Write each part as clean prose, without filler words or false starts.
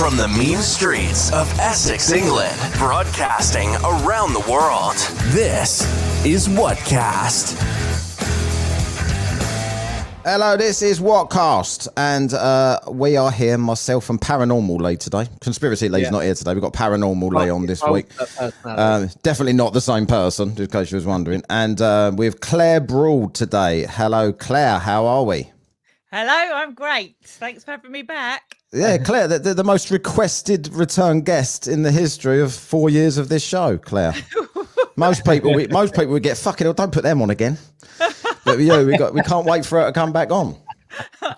From the mean streets of Essex, England, broadcasting around the world, this is WhatKast. Hello, this is WhatKast, and we are here, myself and Paranormal Lee today. Conspiracy Lee's not here today. We've got Paranormal Lee on this week. Definitely not the same person, just in case you was wondering. And we have Claire Broad today. Hello, Claire. How are we? Hello, I'm great. Thanks for having me back. Yeah, Claire, the most requested return guest in the history of 4 years of this show, Claire. Most people would get fucking hell, don't put them on again. But we can't wait for her to come back on.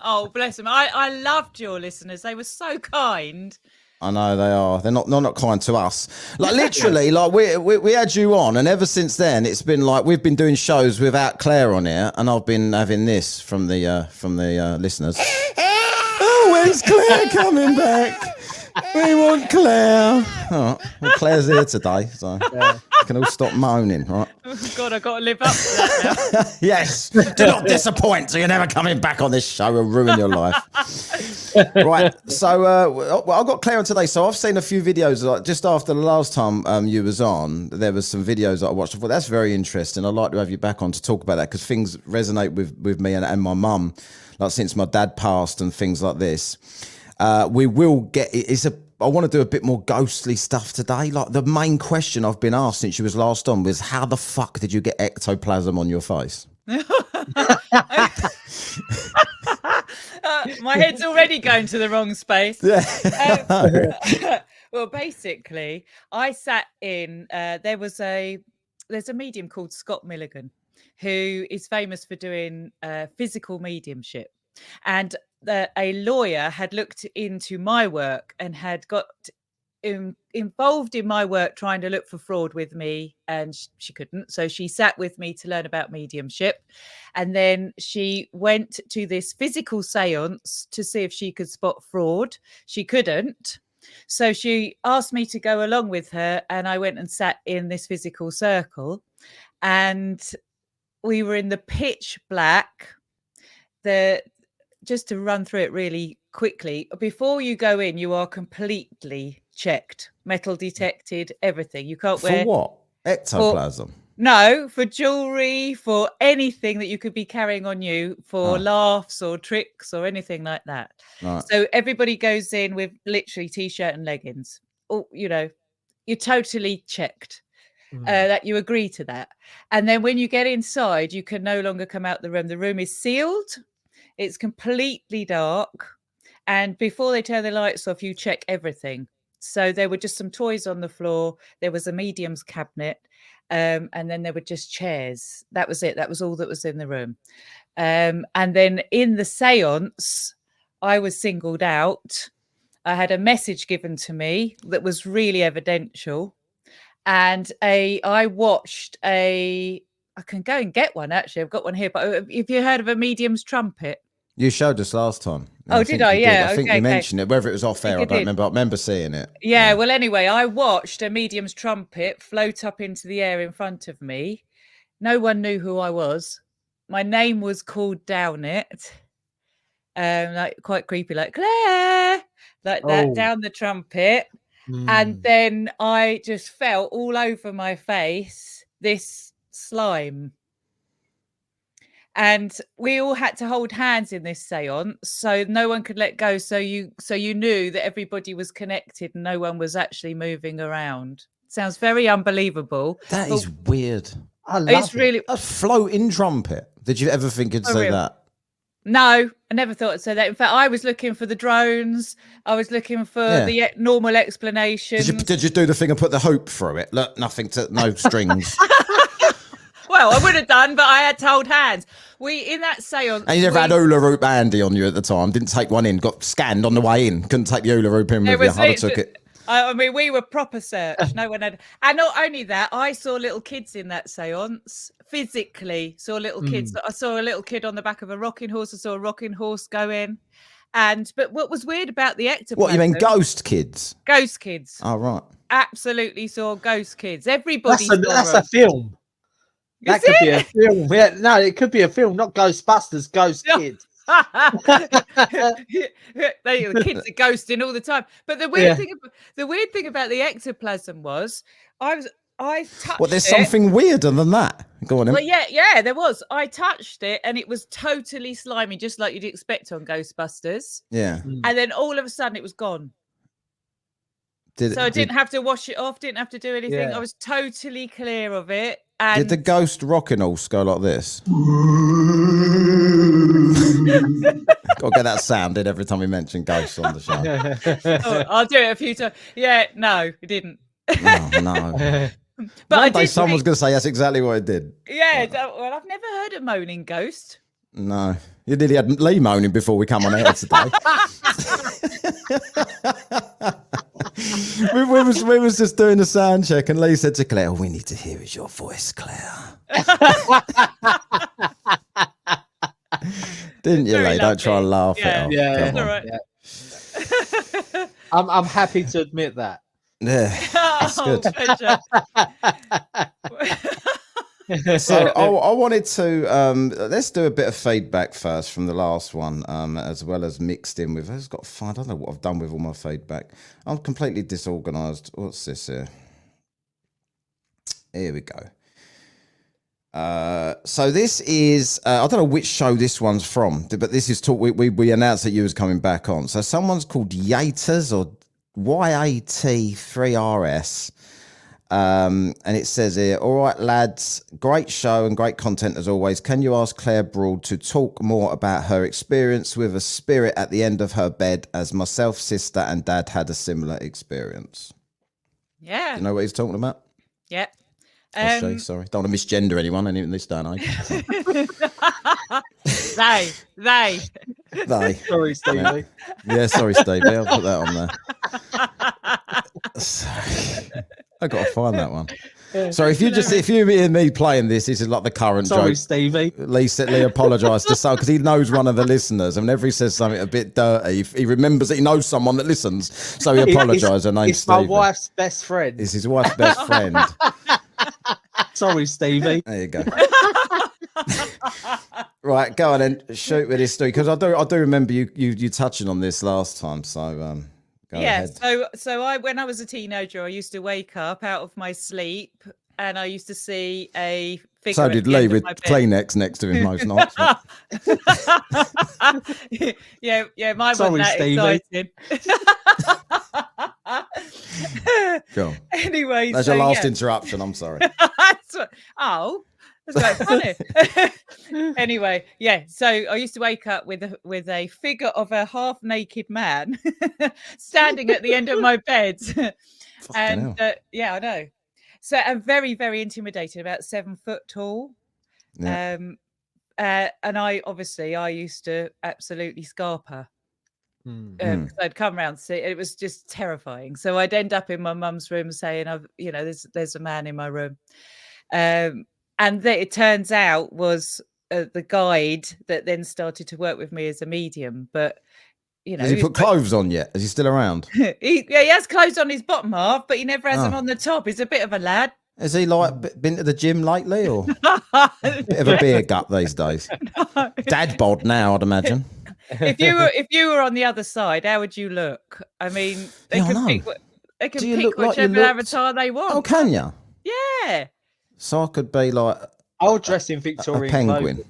Oh, bless them. I loved your listeners. They were so kind. I know they are. They're not kind to us. Like literally, like we had you on, and ever since then, it's been like we've been doing shows without Claire on here, and I've been having this from the listeners. Oh, when's Claire coming back? We want Claire. All right. Well, Claire's here today, so we can all stop moaning, right? Oh, God, I've got to live up to that now. Yes. Do not disappoint, so you're never coming back on this show. Will ruin your life. Right. So I've got Claire on today. So I've seen a few videos. Like just after the last time you was on, there was some videos that I watched. I thought that's very interesting. I'd like to have you back on to talk about that because things resonate with me and my mum, like since my dad passed and things like this. We will get I want to do a bit more ghostly stuff today. Like the main question I've been asked since you was last on was, how the fuck did you get ectoplasm on your face? My head's already going to the wrong space. Yeah. Well, basically, I sat in. There's a medium called Scott Milligan, who is famous for doing physical mediumship, and a lawyer had looked into my work and had got involved in my work trying to look for fraud with me, and she couldn't. So she sat with me to learn about mediumship. And then she went to this physical seance to see if she could spot fraud. She couldn't. So she asked me to go along with her, and I went and sat in this physical circle, and we were in the pitch black. Just to run through it really quickly, before you go in, you are completely checked, metal detected, everything. You can't wear... For what? Ectoplasm? For jewelry, for anything that you could be carrying on you, for laughs or tricks or anything like that. Right. So everybody goes in with literally T-shirt and leggings. Oh, you're totally checked. That you agree to that. And then when you get inside, you can no longer come out the room. The room is sealed. It's completely dark. And before they turn the lights off, you check everything. So there were just some toys on the floor. There was a medium's cabinet. And then there were just chairs. That was it. That was all that was in the room. And then in the seance, I was singled out. I had a message given to me that was really evidential. And I watched I can go and get one, actually. I've got one here. But have you heard of a medium's trumpet? You showed us last time. Oh, did I? Yeah. I think you mentioned it. Whether it was off air, I don't remember. I remember seeing it. Yeah. Well, anyway, I watched a medium's trumpet float up into the air in front of me. No one knew who I was. My name was called down it. Like quite creepy, like Claire, like that down the trumpet. And then I just felt all over my face this slime. And we all had to hold hands in this seance, so no one could let go. So you knew that everybody was connected and no one was actually moving around. Sounds very unbelievable. That is weird. I love it. Really a floating trumpet. Did you ever think it'd say that? No, I never thought I'd say that. In fact, I was looking for the drones. I was looking for the normal explanations. Did you do the thing and put the hoop through it? Look, no strings. Well, I would have done, but I had to hold hands. In that seance... And you never had hula hoop handy on you at the time. Didn't take one in. Got scanned on the way in. Couldn't take the hula hoop in with you. I took it. I mean, we were proper search. No one had... And not only that, I saw little kids in that seance. Physically saw little kids. I saw a little kid on the back of a rocking horse. I saw a rocking horse go in. But what was weird about the ectoplasm... What, you mean ghost kids? Ghost kids. Oh, right. Absolutely saw ghost kids. Everybody That's a film. That could be a film. Yeah, no, it could be a film, not Ghostbusters, Ghost Kids. The kids are ghosting all the time. But the weird thing about the ectoplasm was I touched Well, there's it. something weirder than that. Go on, Well, yeah, there was. I touched it and it was totally slimy, just like you'd expect on Ghostbusters. Yeah. And then all of a sudden it was gone. I didn't have to wash it off, didn't have to do anything. I was totally clear of it. And did the ghost rocking horse go like this? Got to get that sound in every time we mention ghosts on the show. I'll do it a few times. Yeah, no, it didn't. No. But one day someone's going to say that's exactly what it did. Yeah, well, I've never heard a moaning ghost. No. You nearly had Lee moaning before we come on air today. we was just doing a sound check and Lee said to Claire, all we need to hear is your voice, Claire. Didn't you, Lee? Don't try and laugh it off. Yeah, all right. I'm happy to admit that. Yeah, that's good. So I wanted to let's do a bit of feedback first from the last one, as well as mixed in with. I've got to find. I don't know what I've done with all my feedback. I'm completely disorganised. What's this here? Here we go. So this is I don't know which show this one's from, but this is talk. We announced that you was coming back on. So someone's called Yaters or YAT3RS. And it says here, all right, lads, great show and great content as always. Can you ask Claire Broad to talk more about her experience with a spirit at the end of her bed, as myself, sister, and dad had a similar experience? Yeah. Do you know what he's talking about? Yeah. Sorry, don't want to misgender anyone in this day and age. They. Sorry, Stevie. Yeah, sorry, Stevie. I'll put that on there. Sorry. I got to find that one. Sorry, if you hear me playing this is like the current joke. Sorry, Stevie. Lee apologised to someone because he knows one of the listeners, and whenever he says something a bit dirty, he remembers that he knows someone that listens, so he apologised. Her name's It's Stevie. my wife's best friend. It's his wife's best friend. Sorry, Stevie. There you go. Right, go on and shoot with this story, because I do remember you touching on this last time. So go ahead. So I when I was a teenager, I used to wake up out of my sleep and I used to see a figure. So did Lee with Kleenex next to him most nights. yeah, mine Sorry, wasn't that Stevie. exciting. Go on. Anyway, that's your last interruption. I'm sorry. That's quite funny. Anyway, yeah. So I used to wake up with a figure of a half-naked man standing at the end of my bed, and yeah, I know. So I'm very, very intimidated. About 7 foot tall, Yeah. and I used to absolutely scarp her. I'd come round to see it was just terrifying. So I'd end up in my mum's room saying, there's a man in my room. And that it turns out was the guide that then started to work with me as a medium. But, has he put clothes on yet? Is he still around? he has clothes on his bottom half, but he never has them on the top. He's a bit of a lad. Has he been to the gym lately, or bit of a beer gut these days? No. Dad bod now, I'd imagine. If you were on the other side, how would you look? I mean, they can pick whichever avatar they want. Oh, can you? Yeah. So I could be like I'll dress in Victorian a penguin.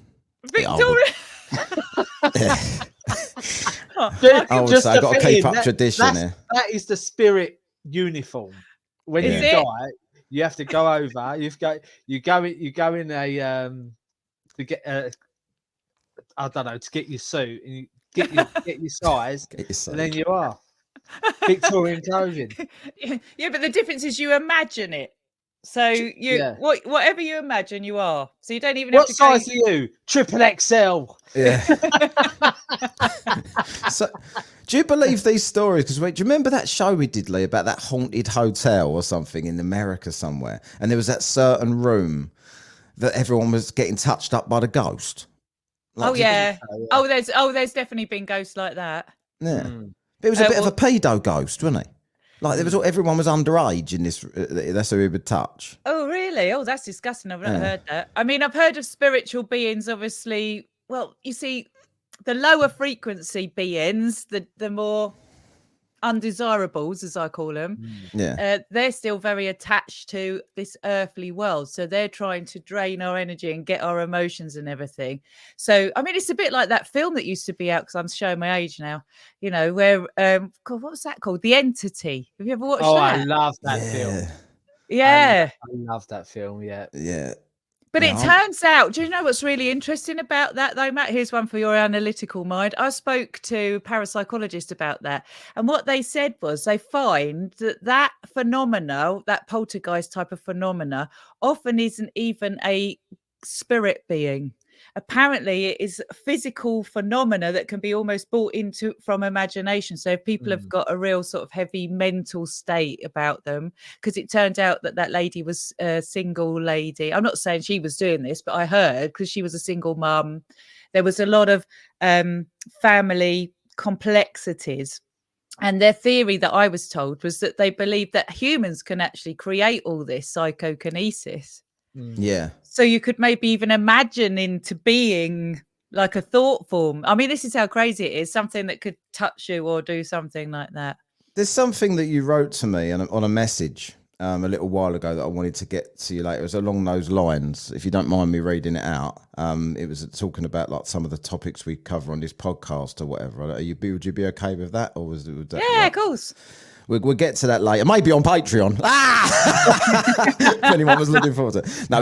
Victoria. Yeah. I would say I've got to keep up tradition here. That is the spirit uniform. When you die, you have to go over. You go in a to get I don't know, to get your suit and you get your size, and then you are Victorian clothing. Yeah, but the difference is you imagine it. So whatever you imagine, you are. So you don't even have to. What size are you? Triple XL. Yeah. So, do you believe these stories? Because do you remember that show we did, Lee, about that haunted hotel or something in America somewhere, and there was that certain room that everyone was getting touched up by the ghost? There's definitely been ghosts like that. Yeah, but it was a bit of a pedo ghost, wasn't it? Like everyone was underage in this. That's who he would touch. Oh, really? Oh, that's disgusting. I've not heard that. I mean, I've heard of spiritual beings. Obviously, well, you see, the lower frequency beings, the more undesirables, as I call them, they're still very attached to this earthly world. So they're trying to drain our energy and get our emotions and everything. So, I mean, it's a bit like that film that used to be out, because I'm showing my age now, you know, where, God, what was that called? The Entity. Have you ever watched that? I love that film. Yeah. I love that film. Yeah. Yeah. But it turns out, do you know what's really interesting about that, though, Matt? Here's one for your analytical mind. I spoke to parapsychologists about that. And what they said was they find that phenomena, that poltergeist type of phenomena, often isn't even a spirit being. Apparently, it is a physical phenomena that can be almost brought into from imagination. So if people have got a real sort of heavy mental state about them, because it turned out that that lady was a single lady. I'm not saying she was doing this, but I heard, because she was a single mum, there was a lot of family complexities. And their theory that I was told was that they believe that humans can actually create all this psychokinesis. Yeah. So you could maybe even imagine into being like a thought form. I mean, this is how crazy it is. Something that could touch you or do something like that. There's something that you wrote to me on a message a little while ago that I wanted to get to you later. It was along those lines. If you don't mind me reading it out, it was talking about like some of the topics we cover on this podcast or whatever. Would you be okay with that, or was that? Yeah, of course. We'll get to that later. Maybe on Patreon. If anyone was looking forward to it. No,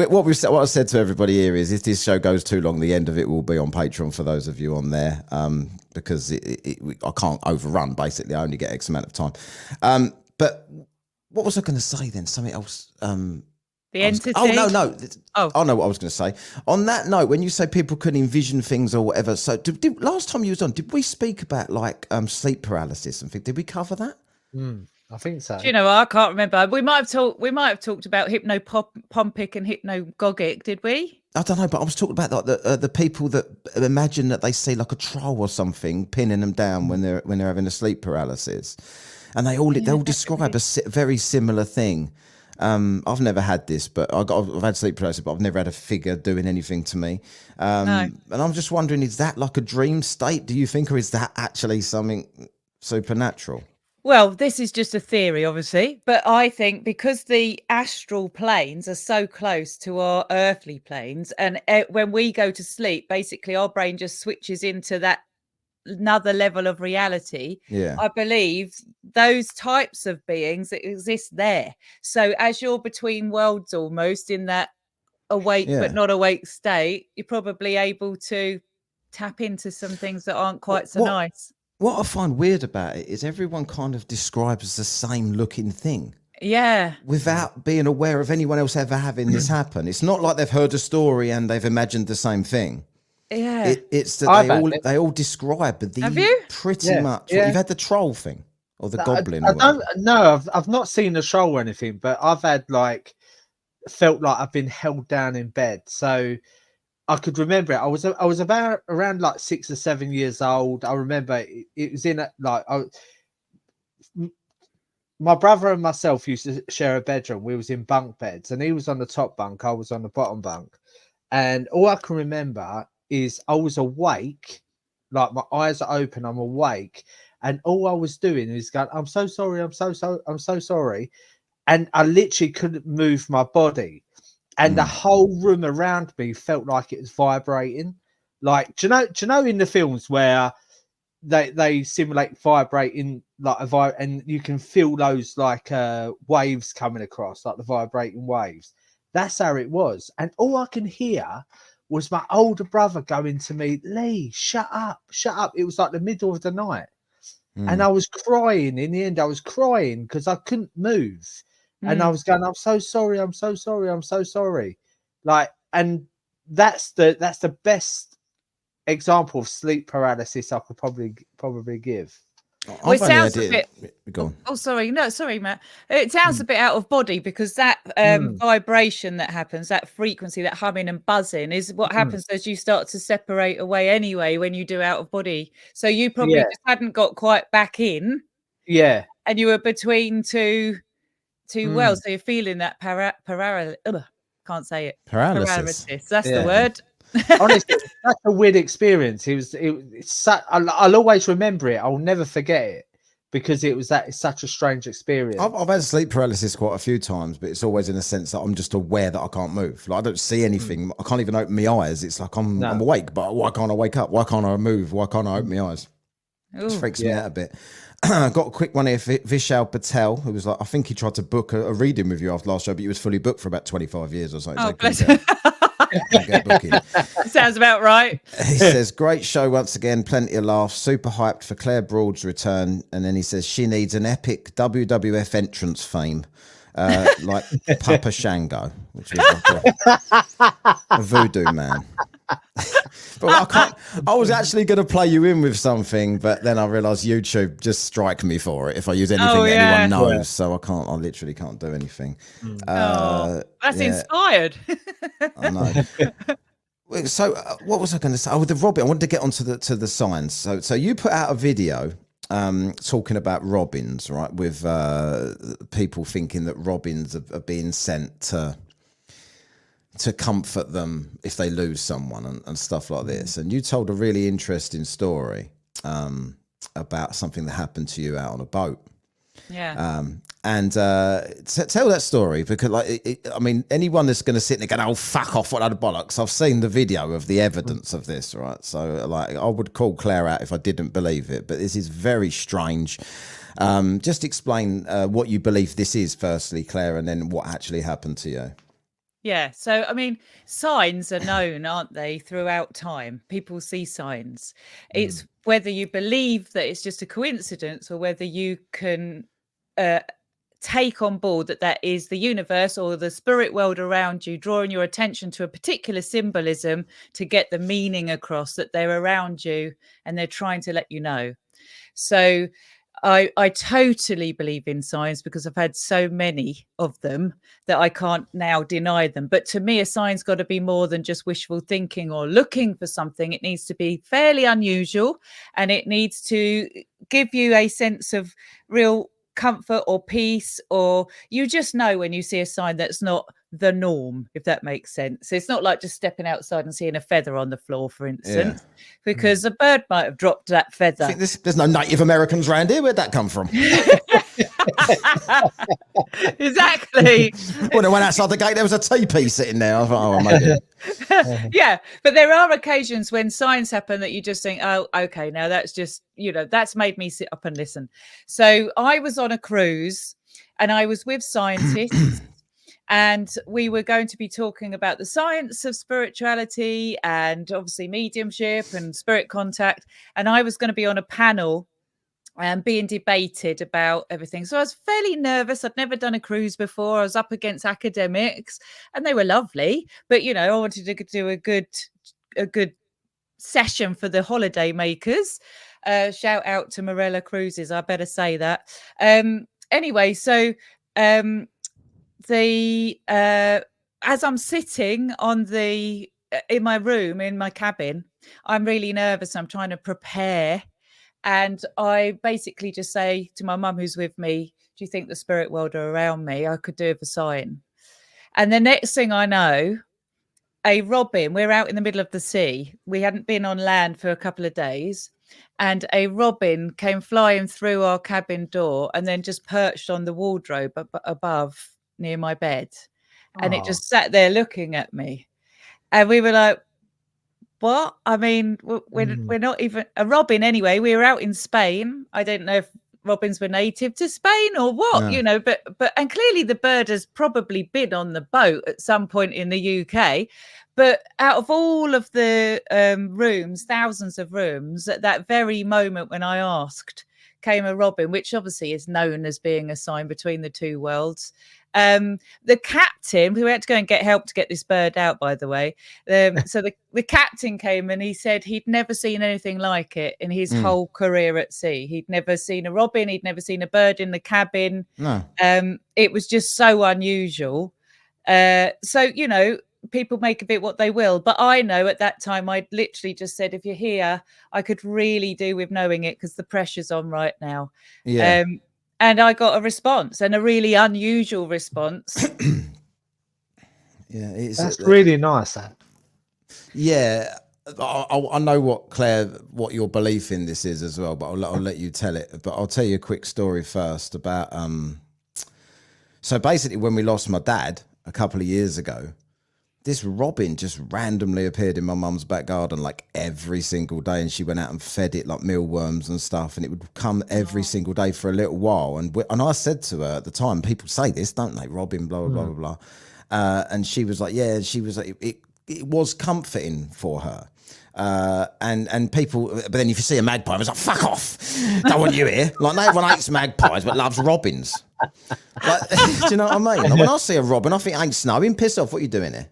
what I said to everybody here is, if this show goes too long, the end of it will be on Patreon for those of you on there, because I can't overrun. Basically, I only get X amount of time. But what was I going to say then? Something else. The entity. I know what I was going to say. On that note, when you say people can envision things or whatever, so last time you was on, did we speak about like sleep paralysis and things? Did we cover that? I think so. Do you know, I can't remember. We might have talked about hypnopompic and hypnagogic, did we? I don't know, but I was talking about like the people that imagine that they see like a troll or something pinning them down when they're having a sleep paralysis, and they all describe a very similar thing. I've never had this, but I've had sleep paralysis, but I've never had a figure doing anything to me. No. And I'm just wondering, is that like a dream state, do you think, or is that actually something supernatural? Well, this is just a theory, obviously, but I think because the astral planes are so close to our earthly planes, and when we go to sleep, basically our brain just switches into that another level of reality. Yeah, I believe those types of beings that exist there. So as you're between worlds, almost in that awake but not awake state, you're probably able to tap into some things that aren't quite so nice. What I find weird about it is everyone kind of describes the same looking thing. Yeah. Without being aware of anyone else ever having this happen. It's not like they've heard a story and they've imagined the same thing. Yeah. It's that they all describe Have you? Pretty much. You've had the troll thing or the goblin. I've not seen the troll or anything, but I've had felt like I've been held down in bed. So I could remember it. I was about around like 6 or 7 years old. I remember it was in my brother and myself used to share a bedroom. We was in bunk beds, and he was on the top bunk, I was on the bottom bunk. And all I can remember is I was awake, like my eyes are open, I'm awake, and all I was doing is going, I'm so sorry, I'm so sorry. And I literally couldn't move my body. And the whole room around me felt like it was vibrating. Like, do you know in the films where they simulate vibrating like and you can feel those waves coming across, like the vibrating waves. That's how it was. And all I can hear was my older brother going to me, Lee, shut up. It was like the middle of the night. And I was crying. In the end, I was crying because I couldn't move. And I was going, I'm so sorry. Like, and that's the best example of sleep paralysis I could probably give. Well, it sounds a bit. Go on. Oh, sorry. No, sorry, Matt. It sounds a bit out of body, because that vibration that happens, that frequency, that humming and buzzing, is what happens as you start to separate away anyway when you do out of body. So you probably just hadn't got quite back in. Yeah. And you were between two worlds. So you're feeling that can't say it. Paralysis. That's the word. Honestly, that's a weird experience. I'll always remember it. I'll never forget it because it's such a strange experience. I've had sleep paralysis quite a few times, but it's always in a sense that I'm just aware that I can't move. Like I don't see anything. I can't even open my eyes. It's like I'm awake, but why can't I wake up? Why can't I move? Why can't I open my eyes? It freaks me out a bit. Got a quick one here for Vishal Patel, who was like, I think he tried to book a reading with you after last show, but he was fully booked for about 25 years or something. Oh, bless him. Sounds about right. He says, great show once again, plenty of laughs, super hyped for Claire Broad's return. And then he says she needs an epic WWF entrance fame, like Papa Shango, which is like a voodoo man. But I was actually going to play you in with something, but then I realised YouTube just strike me for it if I use anything that anyone knows. Yeah. So I literally can't do anything. That's inspired. I know. So what was I going to say? Oh, the robin. I wanted to get onto the signs. So you put out a video talking about robins, right? With people thinking that robins are being sent to comfort them if they lose someone and stuff like this. And you told a really interesting story about something that happened to you out on a boat. Yeah. Tell that story, because I mean, anyone that's going to sit there going, oh, fuck off, what other bollocks. I've seen the video of the evidence of this, right? So like, I would call Claire out if I didn't believe it, but this is very strange. Just explain what you believe this is firstly, Claire, and then what actually happened to you. Yeah. So, I mean, signs are known, aren't they, throughout time? People see signs. It's whether you believe that it's just a coincidence or whether you can take on board that is the universe or the spirit world around you, drawing your attention to a particular symbolism to get the meaning across, that they're around you and they're trying to let you know. So I totally believe in signs because I've had so many of them that I can't now deny them. But to me, a sign's got to be more than just wishful thinking or looking for something. It needs to be fairly unusual, and it needs to give you a sense of real comfort or peace, or you just know when you see a sign that's not the norm, if that makes sense. It's not like just stepping outside and seeing a feather on the floor, for instance, because a bird might have dropped that feather. I think there's no Native Americans around here. Where'd that come from? Exactly. When I went outside the gate, there was a teepee sitting there. I thought, oh, maybe. Yeah, but there are occasions when signs happen that you just think, oh, okay, now that's just, that's made me sit up and listen. So I was on a cruise and I was with scientists. And we were going to be talking about the science of spirituality and obviously mediumship and spirit contact. And I was going to be on a panel and being debated about everything. So I was fairly nervous. I'd never done a cruise before. I was up against academics and they were lovely. But, I wanted to do a good session for the holiday makers. Shout out to Morella Cruises. I better say that. Anyway, so... as I'm sitting in my room, in my cabin, I'm really nervous. I'm trying to prepare. And I basically just say to my mum, who's with me, do you think the spirit world are around me? I could do with a sign. And the next thing I know, a robin, we're out in the middle of the sea. We hadn't been on land for a couple of days. And a robin came flying through our cabin door and then just perched on the wardrobe above near my bed. And it just sat there looking at me. And we were like, what? I mean, we're not even a robin anyway. We were out in Spain. I don't know if robins were native to Spain or what, but and clearly the bird has probably been on the boat at some point in the UK. But out of all of the rooms, thousands of rooms, at that very moment when I asked, came a robin, which obviously is known as being a sign between the two worlds. The captain, we had to go and get help to get this bird out, by the way. So the captain came and he said he'd never seen anything like it in his whole career at sea. He'd never seen a robin. He'd never seen a bird in the cabin. No. It was just so unusual. So, people make of it what they will. But I know at that time, I'd literally just said, if you're here, I could really do with knowing it because the pressure's on right now. Yeah. And I got a response, and a really unusual response. Yeah, that's really nice. That. Yeah, I know what your belief in this is as well, but I'll let you tell it. But I'll tell you a quick story first about. So basically, when we lost my dad a couple of years ago, this robin just randomly appeared in my mum's back garden like every single day, and she went out and fed it like mealworms and stuff, and it would come every single day for a little while. And I said to her at the time, people say this, don't they? Robin, blah blah blah blah blah. And she was like, yeah. She was like, it was comforting for her. And people, but then if you see a magpie, I was like, fuck off, don't want you here. Like, no one hates magpies but loves robins. Like, do you know what I mean? Like, when I see a robin, I think, ain't snowing, piss off, what you doing here?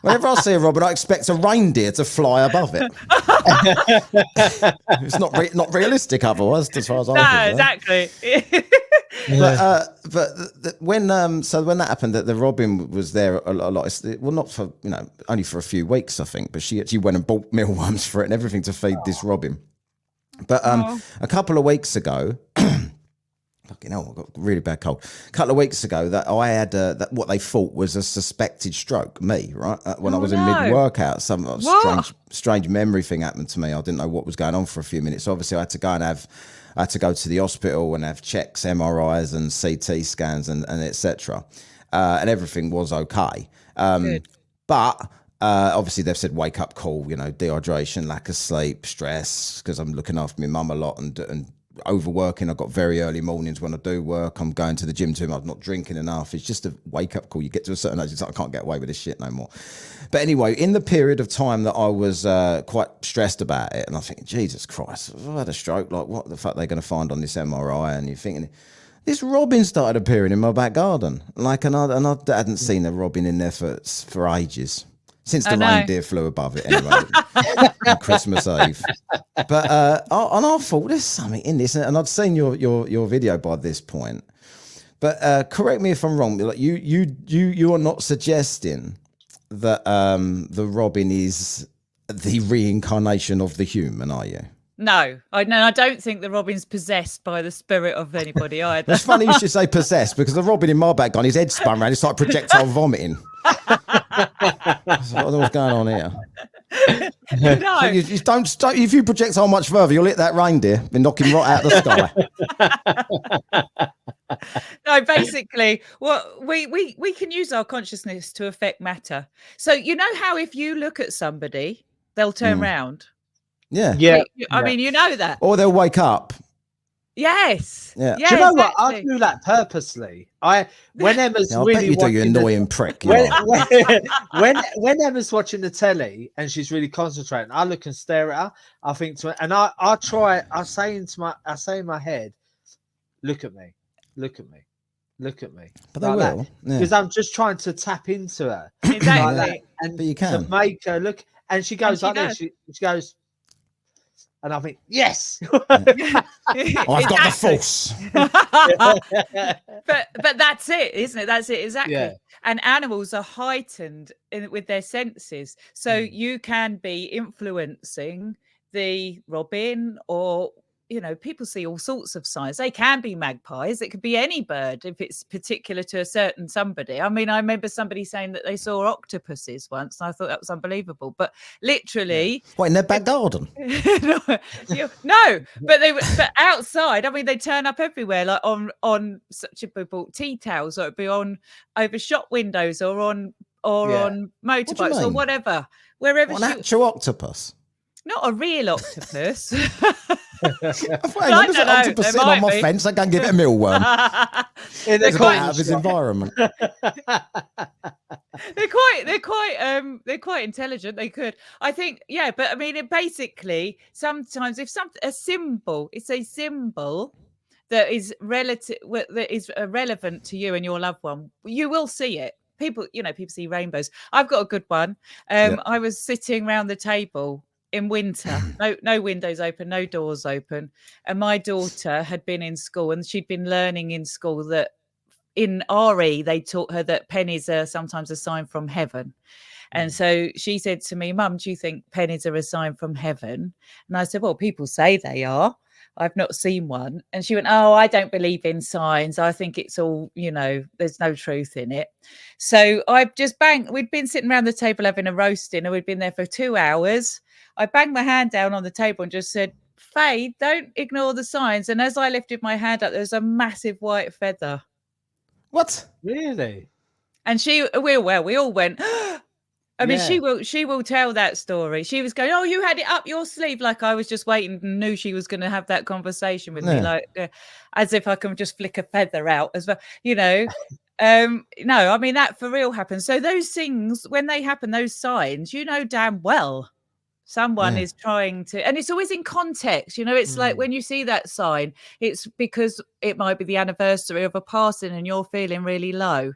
Whenever I see a robin, I expect a reindeer to fly above it. It's not realistic otherwise, as far as I'm concerned. Exactly. But when that happened, that the robin was there a lot. Well, not for only for a few weeks, I think. But she actually went and bought mealworms for it and everything to feed this robin. But a couple of weeks ago, fucking hell, I got a really bad cold. A couple of weeks ago, that I had what they thought was a suspected stroke. Me, right, when I was in mid-workout, some strange memory thing happened to me. I didn't know what was going on for a few minutes. So obviously, I had to go to the hospital and have checks, MRIs and CT scans and etc. And everything was okay. But obviously they've said wake up call, dehydration, lack of sleep, stress, because I'm looking after my mum a lot and overworking. I've got very early mornings when I do work. I'm going to the gym too much. I'm not drinking enough. It's just a wake up call. You get to a certain age, it's like, I can't get away with this shit no more. But anyway, in the period of time that I was quite stressed about it, and I think, Jesus Christ, I've had a stroke. Like, what the fuck are they going to find on this MRI? And you're thinking, this robin started appearing in my back garden. Like, and I hadn't seen a robin in there for ages. Since the reindeer flew above it anyway, on Christmas Eve. But and I thought, there's something in this. And I'd seen your video by this point. But correct me if I'm wrong. Like you are not suggesting that the robin is the reincarnation of the human, are you? No, I don't think the robin's possessed by the spirit of anybody either. It's funny you should say possessed, because the robin in my back garden, his head spun around, it's like projectile vomiting. What's going on here? No. You don't if you projectile much further, you'll hit that reindeer and knock him right out of the sky. No, basically, we can use our consciousness to affect matter. So you know how if you look at somebody, they'll turn round. Yeah. I mean, you know that. Or they'll wake up. Yes. Yeah. Do you know what? I do that purposely. When Emma's really I bet you do, you annoying prick. When Emma's watching the telly and she's really concentrating, I look and stare at her. I think to her, and I say in my head, look at me. But they will. Because I'm just trying to tap into her. Exactly. Like and but you can to make her look, and she goes like this. She goes. And I think, yes, I've got the force. but that's it, isn't it? That's it, exactly. Yeah. And animals are heightened with their senses, so you can be influencing the robin, or people see all sorts of signs. They can be magpies. It could be any bird if it's particular to a certain somebody. I mean, I remember somebody saying that they saw octopuses once, and I thought that was unbelievable. But literally, what, in their back garden? no, but outside. I mean, they turn up everywhere, like on such a people tea towels, or it'd be on over shop windows, or on motorbikes, or whatever. Wherever. An actual octopus. Not a real octopus. There's an octopus sitting on my fence. I can give it a mealworm. It's out of his environment. They're quite intelligent. They could, I think, yeah. But I mean, basically, sometimes if it's a symbol that is relevant to you and your loved one, you will see it. People see rainbows. I've got a good one. I was sitting around the table in winter, no windows open, no doors open, and my daughter had been in school, and she'd been learning in school that in RE they taught her that pennies are sometimes a sign from heaven. And so she said to me, Mum, do you think pennies are a sign from heaven? And I said, well, people say they are. I've not seen one. And she went, oh, I don't believe in signs. I think it's all, there's no truth in it. So I just we'd been sitting around the table having a roast dinner. We'd been there for 2 hours. I banged my hand down on the table and just said, Faye, don't ignore the signs. And as I lifted my hand up, there was a massive white feather. What? Really? And we all went, I mean, she will tell that story. She was going, oh, you had it up your sleeve. Like I was just waiting and knew she was going to have that conversation with me, like as if I can just flick a feather out as well, No, I mean, that for real happens. So those things, when they happen, those signs, damn well someone is trying to, and it's always in context, it's like when you see that sign, it's because it might be the anniversary of a passing and you're feeling really low.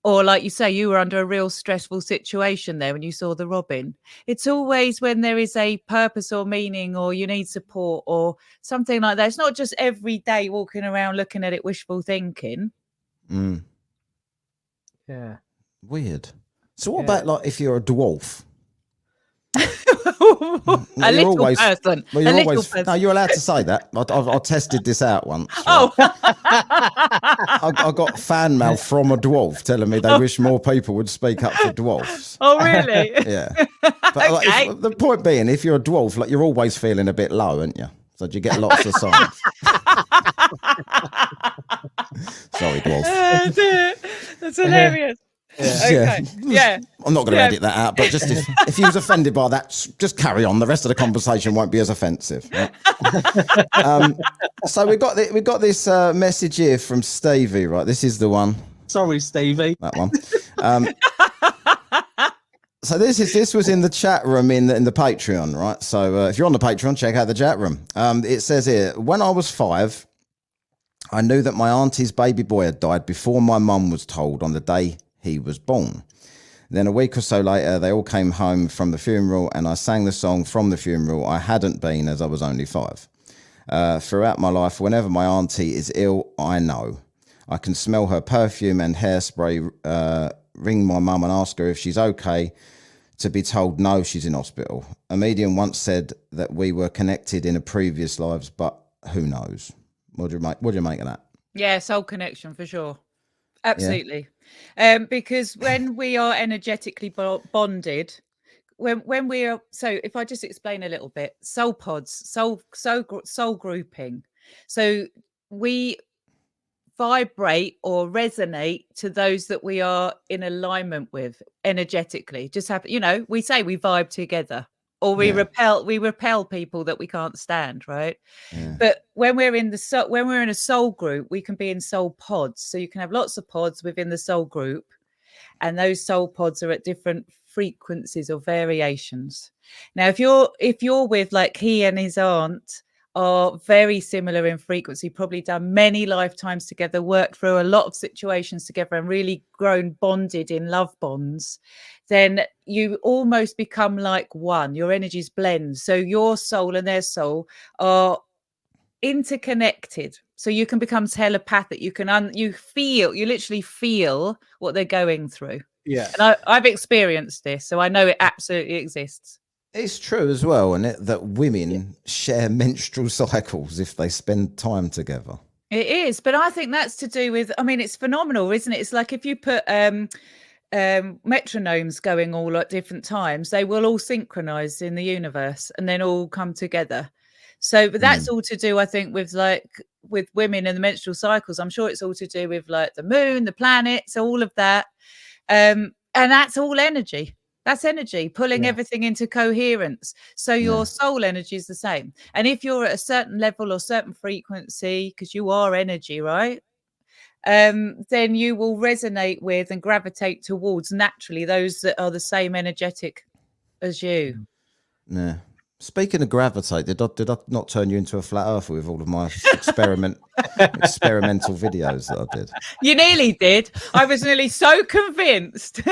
Or like you say, you were under a real stressful situation there when you saw the robin. It's always when there is a purpose or meaning or you need support or something like that. It's not just every day walking around looking at it, wishful thinking. Yeah. Weird. So what about like if you're a dwarf? A little person. Well, no, you're allowed to say that. I tested this out once. Right? Oh, I got fan mail from a dwarf telling me they wish more people would speak up for dwarfs. Oh, really? Yeah. But Okay. the point being, if you're a dwarf, like you're always feeling a bit low, aren't you? So you get lots of signs. Sorry, dwarf. That's hilarious. Okay. Yeah. I'm not going to edit that out, but just if you was offended by that, just carry on. The rest of the conversation won't be as offensive. Right? So we got this message here from Stevie. Right, this is the one. Sorry, Stevie. That one. So this was in the chat room in the Patreon, right? So if you're on the Patreon, check out the chat room. It says here, when I was 5, I knew that my auntie's baby boy had died before my mum was told on the day he was born. Then a week or so later, they all came home from the funeral and I sang the song from the funeral. I hadn't been as I was only 5. Throughout my life, whenever my auntie is ill, I know. I can smell her perfume and hairspray, ring my mum and ask her if she's okay, to be told no, she's in hospital. A medium once said that we were connected in a previous lives, but who knows? What do you make of that? Yeah, soul connection for sure. Absolutely. Because when we are energetically bonded, when we are, so if I just explain a little bit, soul pods, soul grouping. So we vibrate or resonate to those that we are in alignment with energetically. Just happen, we say we vibe together. Or we repel people that we can't stand, right? Yeah. But when we're in a soul group, we can be in soul pods. So you can have lots of pods within the soul group, and those soul pods are at different frequencies or variations. Now, if you're with, like, he and his aunt are very similar in frequency, probably done many lifetimes together, worked through a lot of situations together and really grown bonded in love bonds, then you almost become like one. Your energies blend. So your soul and their soul are interconnected. So you can become telepathic. You can you literally feel what they're going through. Yeah. And I've experienced this, so I know it absolutely exists. It's true as well, isn't it, that women share menstrual cycles if they spend time together. It is, but I think that's to do with, it's phenomenal, isn't it? It's like if you put metronomes going all at different times, they will all synchronize in the universe and then all come together. So, but that's all to do, I think, with women and the menstrual cycles. I'm sure it's all to do with like the moon, the planets, all of that. And that's all energy. That's energy pulling everything into coherence. So your soul energy is the same. And if you're at a certain level or certain frequency, because you are energy, right? Then you will resonate with and gravitate towards naturally those that are the same energetic as you. Yeah. Speaking of gravitate, did I not turn you into a flat earther with all of my experimental videos that I did? You nearly did. I was nearly so convinced.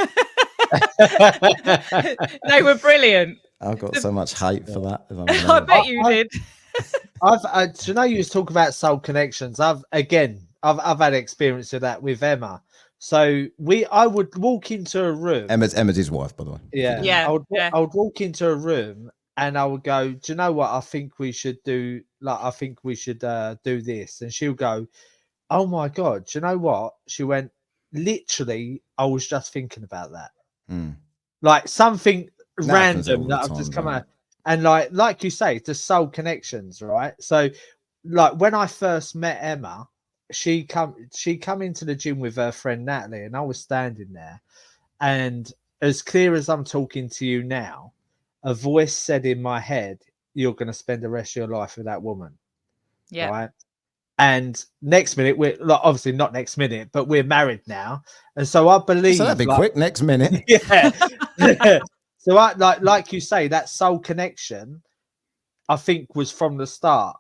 They were brilliant. I got so much hate for that. I bet you did. You was talking about soul connections. I've had experience of that with Emma. So I would walk into a room. Emma's his wife, by the way. Yeah. I would walk into a room and I would go, do you know what? I think we should do do this. And she'll go, oh my God, do you know what? She went, literally, I was just thinking about that. Like something random that I've just come out. And like you say, the soul connections, right? So like when I first met Emma, she come into the gym with her friend Natalie, and I was standing there, and as clear as I'm talking to you now, a voice said in my head, you're going to spend the rest of your life with that woman. Yeah. Right. And next minute, we're like, obviously not next minute, but we're married now. And so I believe. So that'd be quick, next minute. Yeah. So I like you say, that soul connection, I think, was from the start.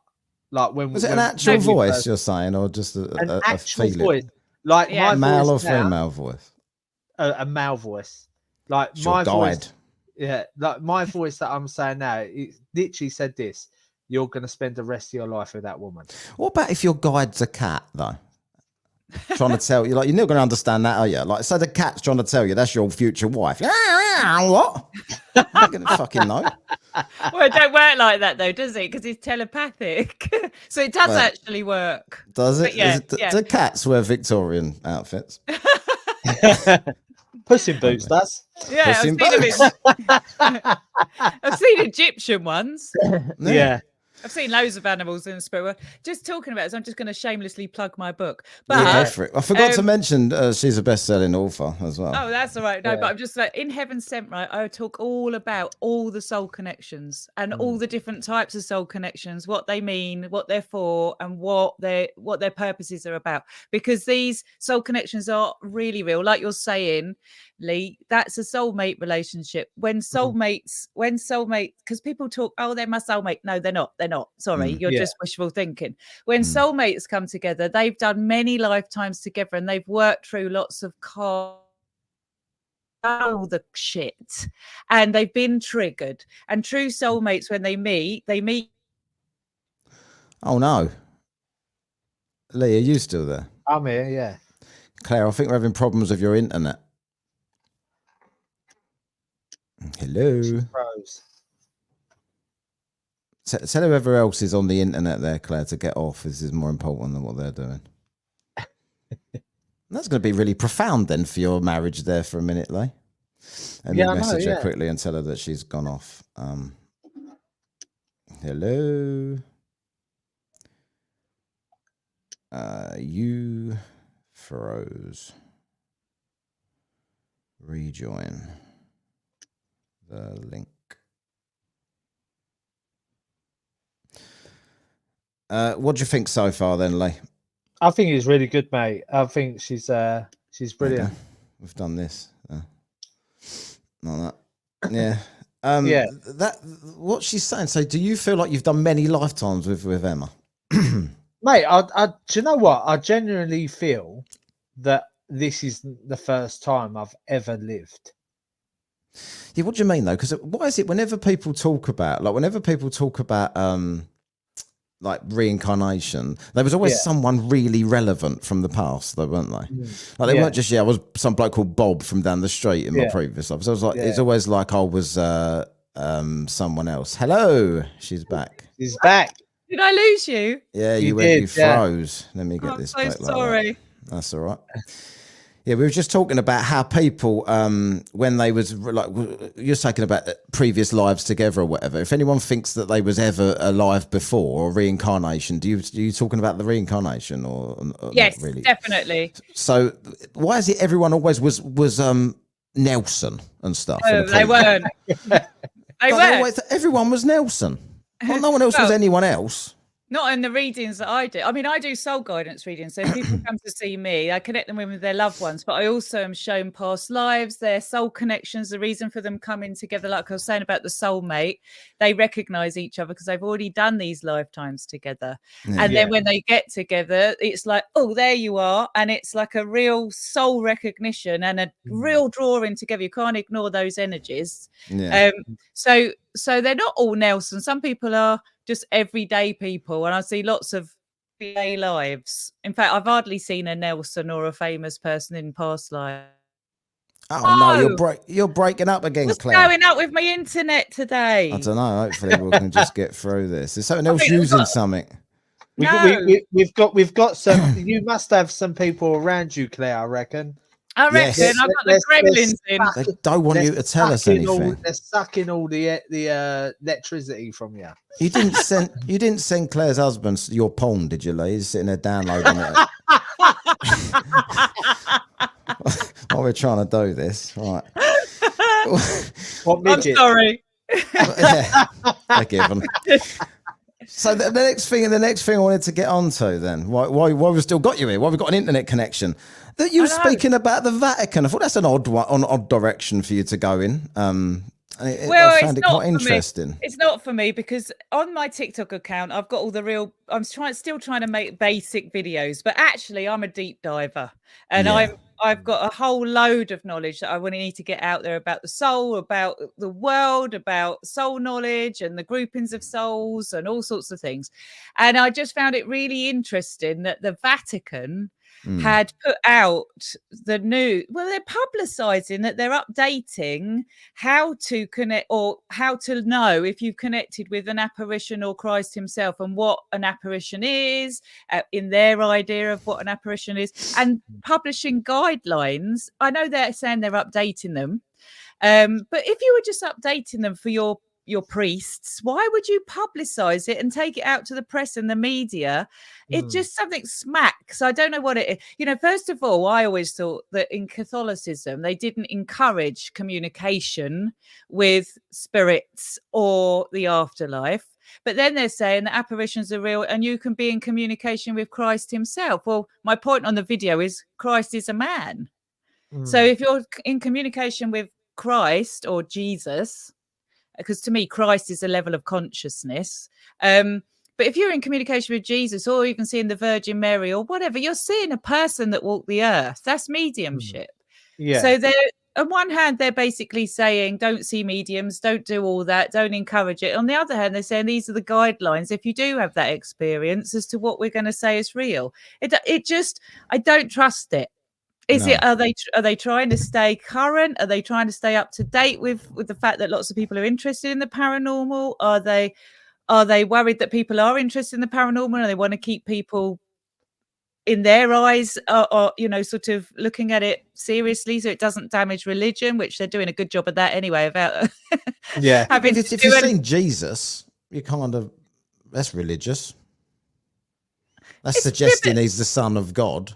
Like was it an actual voice you're saying, or just an actual feeling? voice? Like my male voice or now, female voice? A male voice. Like It's my your guide. voice. Yeah, like my voice that I'm saying now, it literally said this: you're going to spend the rest of your life with that woman. What about if your guide's a cat, though? Trying to tell you, like, you're not going to understand that, are you? Like, so the cat's trying to tell you that's your future wife. What? I'm not going to fucking know. Well, it don't work like that, though, does it? Because it's telepathic. So it does actually work. Does it? Yeah, Do cats wear Victorian outfits? Puss in Boots does. Yeah, Puss in Boots. I've seen Egyptian ones. Yeah. I've seen loads of animals in the spirit world. Just talking about it, so I'm just going to shamelessly plug my book. But Yeah, go for it. I forgot to mention she's a best-selling author as well. Oh, that's all right. No, but I'm just like, in Heaven Sent, right? I talk all about all the soul connections and all the different types of soul connections, what they mean, what they're for, and what their purposes are about. Because these soul connections are really real. Like you're saying, Lee, that's a soulmate relationship. When soulmates, because people talk, oh, they're my soulmate. No, they're not. They're not. Sorry, you're just wishful thinking. When soulmates come together, they've done many lifetimes together, and they've worked through lots of all the shit, and they've been triggered. And true soulmates, when they meet. Oh no, Lee, are you still there? I'm here. Yeah. Claire, I think we're having problems with your internet. Hello. Tell whoever else is on the internet there, Claire, to get off. This is more important than what they're doing. That's going to be really profound then for your marriage there for a minute, Lee. And then message her quickly and tell her that she's gone off. Hello. You froze. Rejoin the link. What do you think so far then, Lee? I think it's really good, mate. I think she's brilliant. Okay. We've done this. Not that. Yeah. Yeah. That what she's saying. So, do you feel like you've done many lifetimes with Emma? Mate, I do you know what? I genuinely feel that this is the first time I've ever lived. Yeah, what do you mean though? Because why is it whenever people talk about like reincarnation, there was always someone really relevant from the past, though, weren't they? Like they weren't just I was some bloke called Bob from down the street in my previous life. So I was like, it's always like I was someone else. Hello, she's back. She's back. Did I lose you? Yeah, you froze. Let me get this I'm back. so sorry. Like that. That's all right. Yeah, we were just talking about how people, when they was like, you're talking about previous lives together or whatever. If anyone thinks that they was ever alive before or reincarnation, are you talking about the reincarnation or yes, not really? Definitely. So why is it everyone always was Nelson and stuff? Oh, they weren't. Everyone was Nelson. Well, no one else was anyone else. Not in the readings that I do. I mean, I do soul guidance readings. So if people come to see me, I connect them with their loved ones, but I also am shown past lives, their soul connections, the reason for them coming together. Like I was saying about the soulmate, they recognize each other because they've already done these lifetimes together. And then when they get together, it's like, oh, there you are. And it's like a real soul recognition and a real drawing together. You can't ignore those energies. Yeah. So they're not all Nelson. Some people are just everyday people, and I see lots of everyday lives. In fact, I've hardly seen a Nelson or a famous person in past life. Oh no, you're breaking up again, What's Claire. going up with my internet today? I don't know. Hopefully we can just get through this. Is someone else using something? We've got some. You must have some people around you, Claire. I reckon. I reckon Yes. I've got the gremlins in. They don't want you to tell us anything. They're sucking all the electricity from you. You didn't send Claire's husband your porn, did you, Lee? He's sitting there downloading it. While we're trying to do this, right? I'm sorry. Yeah, I give them. So the next thing I wanted to get onto then, why we've still got you here? Why we've got an internet connection? That you were speaking about the Vatican. I thought that's an odd direction for you to go in. I found it quite interesting. It's not for me because on my TikTok account, I've got all the real. I'm still trying to make basic videos, but actually, I'm a deep diver, and I've got a whole load of knowledge that I want to need to get out there about the soul, about the world, about soul knowledge and the groupings of souls and all sorts of things. And I just found it really interesting that the Vatican had put out they're publicizing that they're updating how to connect or how to know if you've connected with an apparition or Christ himself and what an apparition is in their idea of what an apparition is, and publishing guidelines. I know they're saying they're updating them, but if you were just updating them for your priests, why would you publicize it and take it out to the press and the media? It's just something smacks. I don't know what it is. First of all, I always thought that in Catholicism, they didn't encourage communication with spirits or the afterlife. But then they're saying that apparitions are real and you can be in communication with Christ himself. Well, my point on the video is Christ is a man. So if you're in communication with Christ or Jesus, because to me, Christ is a level of consciousness. But if you're in communication with Jesus, or you can see in the Virgin Mary or whatever, you're seeing a person that walked the earth. That's mediumship. Yeah. So they're, on one hand, they're basically saying, don't see mediums, don't do all that, don't encourage it. On the other hand, they're saying these are the guidelines if you do have that experience as to what we're going to say is real. It just, I don't trust it. Are they trying to stay current? Are they trying to stay up to date with the fact that lots of people are interested in the paranormal? Are they worried that people are interested in the paranormal and they want to keep people in their eyes or sort of looking at it seriously so it doesn't damage religion, which they're doing a good job of that anyway about if you've seen Jesus, you that's religious. That's suggesting he's the Son of God.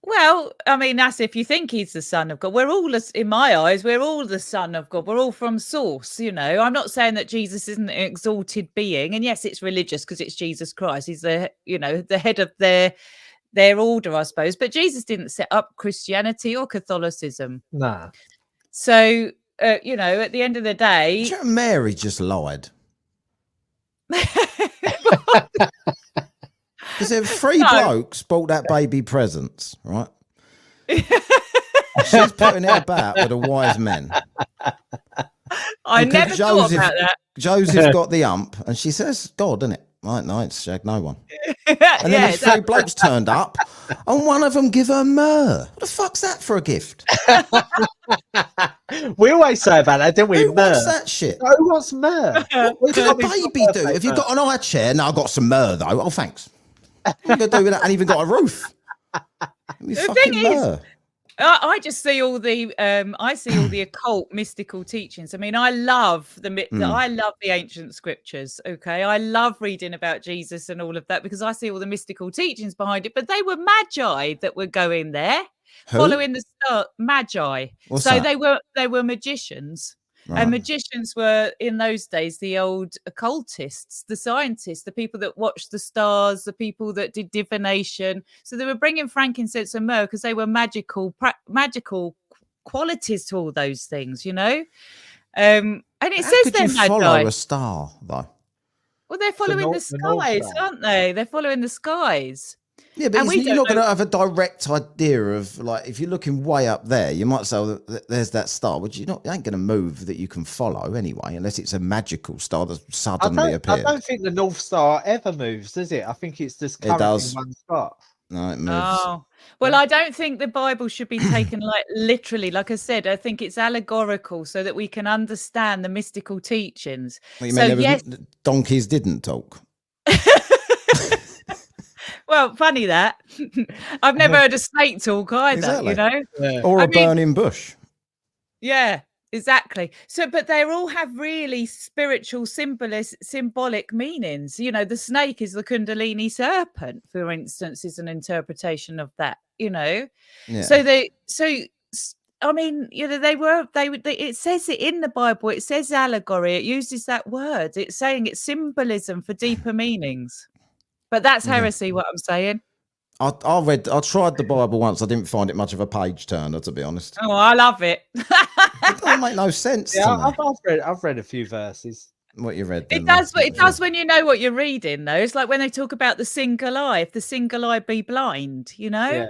Well, I mean, that's if you think he's the Son of God. We're all, in my eyes, we're all the Son of God. We're all from source, I'm not saying that Jesus isn't an exalted being. And yes, it's religious because it's Jesus Christ. He's the head of their order, I suppose. But Jesus didn't set up Christianity or Catholicism. Nah. So, at the end of the day... Do you know Mary just lied? Because three blokes bought that baby presents, right? She's putting it about with the wise men. I never thought about that. Joseph got the ump, and she says, God, isn't it? Right, no, it's shagged no one. And then these three blokes turned up, and one of them give her myrrh. What the fuck's that for a gift? We always say about that, don't we? Who wants that shit? Who wants myrrh? What can a baby do? If you've got an high chair, no, I've got some myrrh, though. Oh, thanks. What are you going to do with that? And even got a roof. The thing is, I just see all the occult mystical teachings. I mean, I love I love the ancient scriptures. Okay, I love reading about Jesus and all of that because I see all the mystical teachings behind it. But they were magi that were going there, following the star. Magi. What's that? They were magicians. Right. And magicians were, in those days, the old occultists, the scientists, the people that watched the stars, the people that did divination. So they were bringing frankincense and myrrh because they were magical qualities to all those things, And it says they're magi. Follow a star, though. Well, they're following the skies, aren't they? They're following the skies. Yeah, but you're not going to have a direct idea of, like, if you're looking way up there, you might say, oh, there's that star, which you ain't going to move that you can follow anyway, unless it's a magical star that suddenly appears. I don't think the North Star ever moves, does it? I think it's just currently in one spot. No, it moves. Oh, well, I don't think the Bible should be taken like literally. Like I said, I think it's allegorical so that we can understand the mystical teachings. What, you So mean yes, donkeys didn't talk? well, funny that. I've never heard a snake talk either, Exactly. you know? Yeah. Or a burning bush. Yeah, exactly. So, but they all have really spiritual symbolic meanings. You know, the snake is the Kundalini serpent, for instance, is an interpretation of that, you know? Yeah. I mean, you know, it says it in the Bible, it says allegory, it uses that word, it's saying it's symbolism for deeper meanings. But that's heresy, what I'm saying. I tried the Bible once. I didn't find it much of a page turner, to be honest. Oh, I love it. It doesn't make no sense to me. I've read a few verses. What you read? Then, It does when you know what you're reading, though. It's like when they talk about the single eye. If the single eye be blind, you know,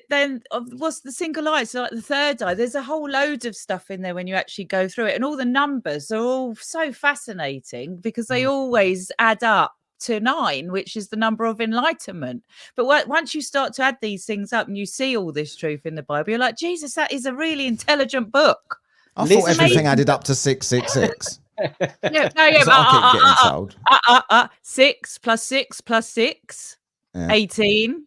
then what's the single eye? It's like the third eye. There's a whole load of stuff in there when you actually go through it, and all the numbers are all so fascinating because they always add up to 9, which is the number of enlightenment. But once you start to add these things up and you see all this truth in the Bible, you're like, Jesus, that is a really intelligent book. I thought everything added up to 666. Yeah, I keep getting told. 6 plus 6 plus 6, 18.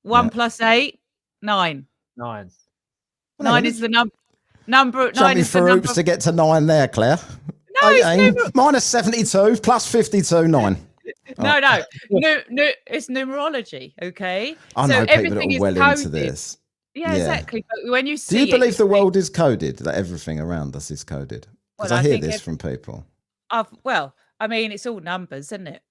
1 plus 8, 9. 9. 9 is the number. Jumping for hoops to get to 9 there, Claire. No, 18 minus 72 plus 52, 9. No, it's numerology. Okay, I know people that are well into this. Yeah, exactly. But when you see, do you believe the world is coded? That everything around us is coded? Because I hear this from people. Well, I mean, it's all numbers, isn't it?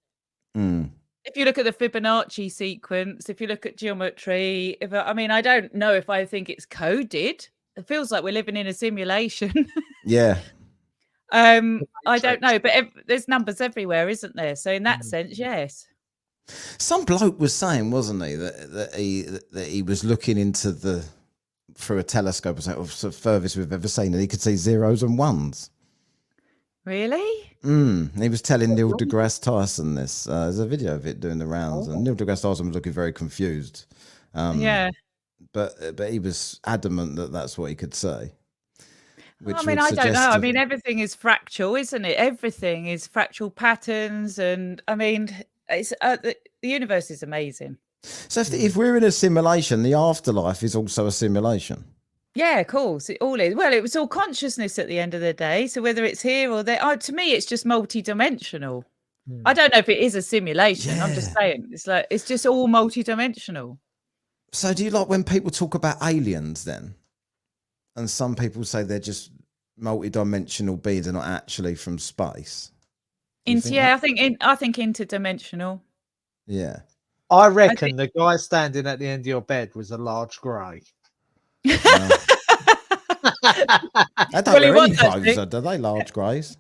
Mm. If you look at the Fibonacci sequence, if you look at geometry, I don't know if I think it's coded. It feels like we're living in a simulation. Yeah. I don't know, but there's numbers everywhere, isn't there? So in that sense, yes. Some bloke was saying, wasn't he, that he was looking into through a telescope or something, of the furthest we've ever seen, and he could see zeros and ones. Really? He was telling Neil deGrasse Tyson this. There's a video of it doing the rounds, and Neil deGrasse Tyson was looking very confused. Yeah. But he was adamant that that's what he could say. I don't know. I mean, everything is fractal, isn't it? Everything is fractal patterns, and I mean, it's the universe is amazing. So if we're in a simulation, the afterlife is also a simulation. Yeah, of course, it all is. Well, it was all consciousness at the end of the day. So whether it's here or there, to me, it's just multi-dimensional. I don't know if it is a simulation. I'm just saying, it's just all multi-dimensional. So do you like when people talk about aliens then? And some people say they're just multi-dimensional beings, they're not actually from space. I think interdimensional. Yeah. I reckon the guy standing at the end of your bed was a large grey. They don't wear any clothes, do they, large greys?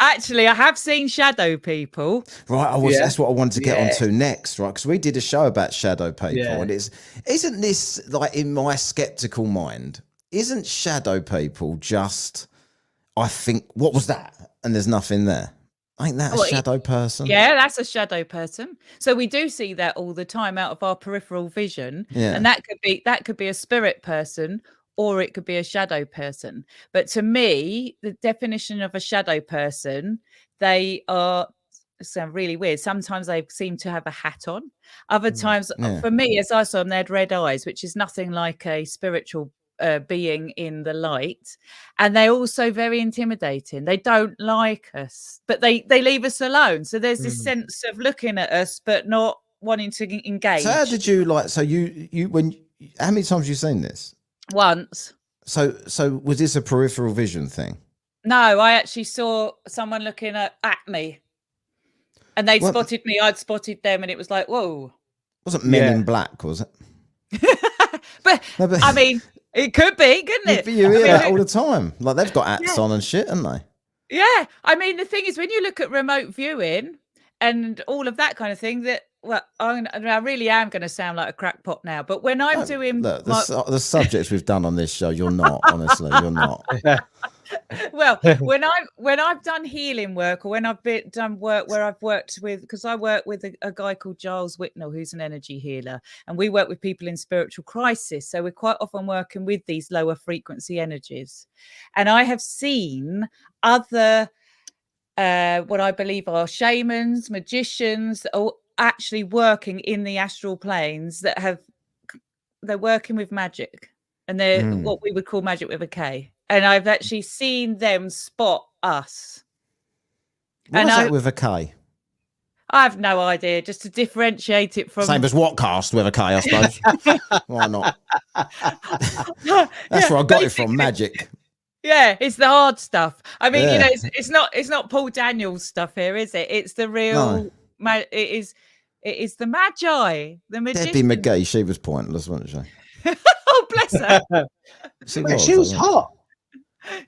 Actually, I have seen shadow people. Right, that's what I wanted to get onto next, right? Because we did a show about shadow people, and isn't this, like, in my skeptical mind, isn't shadow people just, I think, what was that? And there's nothing there. Ain't that a shadow person? Yeah, that's a shadow person. So we do see that all the time out of our peripheral vision, and that could be a spirit person, or it could be a shadow person. But to me, the definition of a shadow person, they sound really weird. Sometimes they seem to have a hat on. Other times, for me, as I saw them, they had red eyes, which is nothing like a spiritual being in the light. And they're also very intimidating. They don't like us, but they leave us alone. So there's this sense of looking at us, but not wanting to engage. So how did you how many times have you seen this? Once. So was this a peripheral vision thing? No, I actually saw someone looking at me, and they spotted me. I'd spotted them, and it was like, whoa. Wasn't Men in Black, was it? but I mean, it could be, couldn't it? You hear that all the time. Like, they've got hats on and shit, haven't they? Yeah. I mean, the thing is, when you look at remote viewing and all of that kind of thing, I really am going to sound like a crackpot now, but when I'm doing... Look, the subjects we've done on this show, you're not, honestly, you're not. Well, when I've done healing work, or when I've done work where I've worked with, because I work with a guy called Giles Whitnell, who's an energy healer, and we work with people in spiritual crisis. So we're quite often working with these lower frequency energies, and I have seen other what I believe are shamans, magicians, are actually working in the astral planes they're working with magic, and they're what we would call magic with a K. And I've actually seen them spot us. What is that with a K? I have no idea, just to differentiate it from... Same as WhatKast with a K, I suppose. Why not? That's where I got it from, magic. Yeah, it's the hard stuff. I mean, you know, it's not Paul Daniels stuff here, is it? It's the real... No. It is the magi, the magician. Debbie McGee, she was pointless, wasn't she? Oh, bless her. She was hot.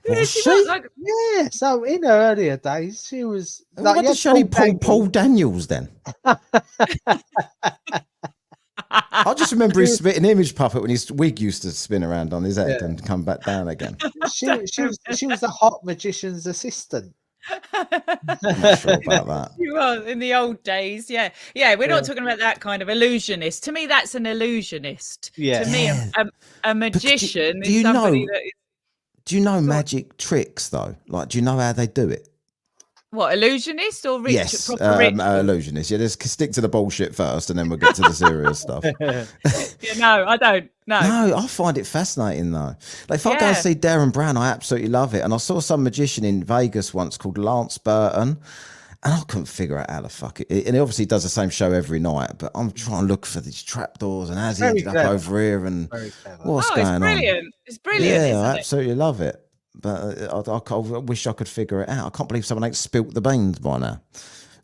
Yeah, she was like... Yeah, so in her earlier days, she was... Like, what did she Paul Daniels then? I just remember his spitting image puppet when his wig used to spin around on his head and come back down again. She was the hot magician's assistant. I'm not sure about that. You are in the old days, yeah. We're not talking about that kind of illusionist. To me, that's an illusionist. Yeah. To me, a magician do you is somebody know, that is... Do you know magic tricks though? Like, do you know how they do it? What, illusionist or rich? Yes, illusionist. Yeah, just stick to the bullshit first, and then we'll get to the serious stuff. Yeah, no, I don't. No, I find it fascinating though. Like, if I go and see Darren Brown, I absolutely love it. And I saw some magician in Vegas once called Lance Burton, and I couldn't figure out how the fuck it. And he obviously does the same show every night. But I'm trying to look for these trapdoors and how's he ended up over here and what's going on. It's brilliant. Yeah, I absolutely love it. But I wish I could figure it out. I can't believe someone ain't spilt the beans by now.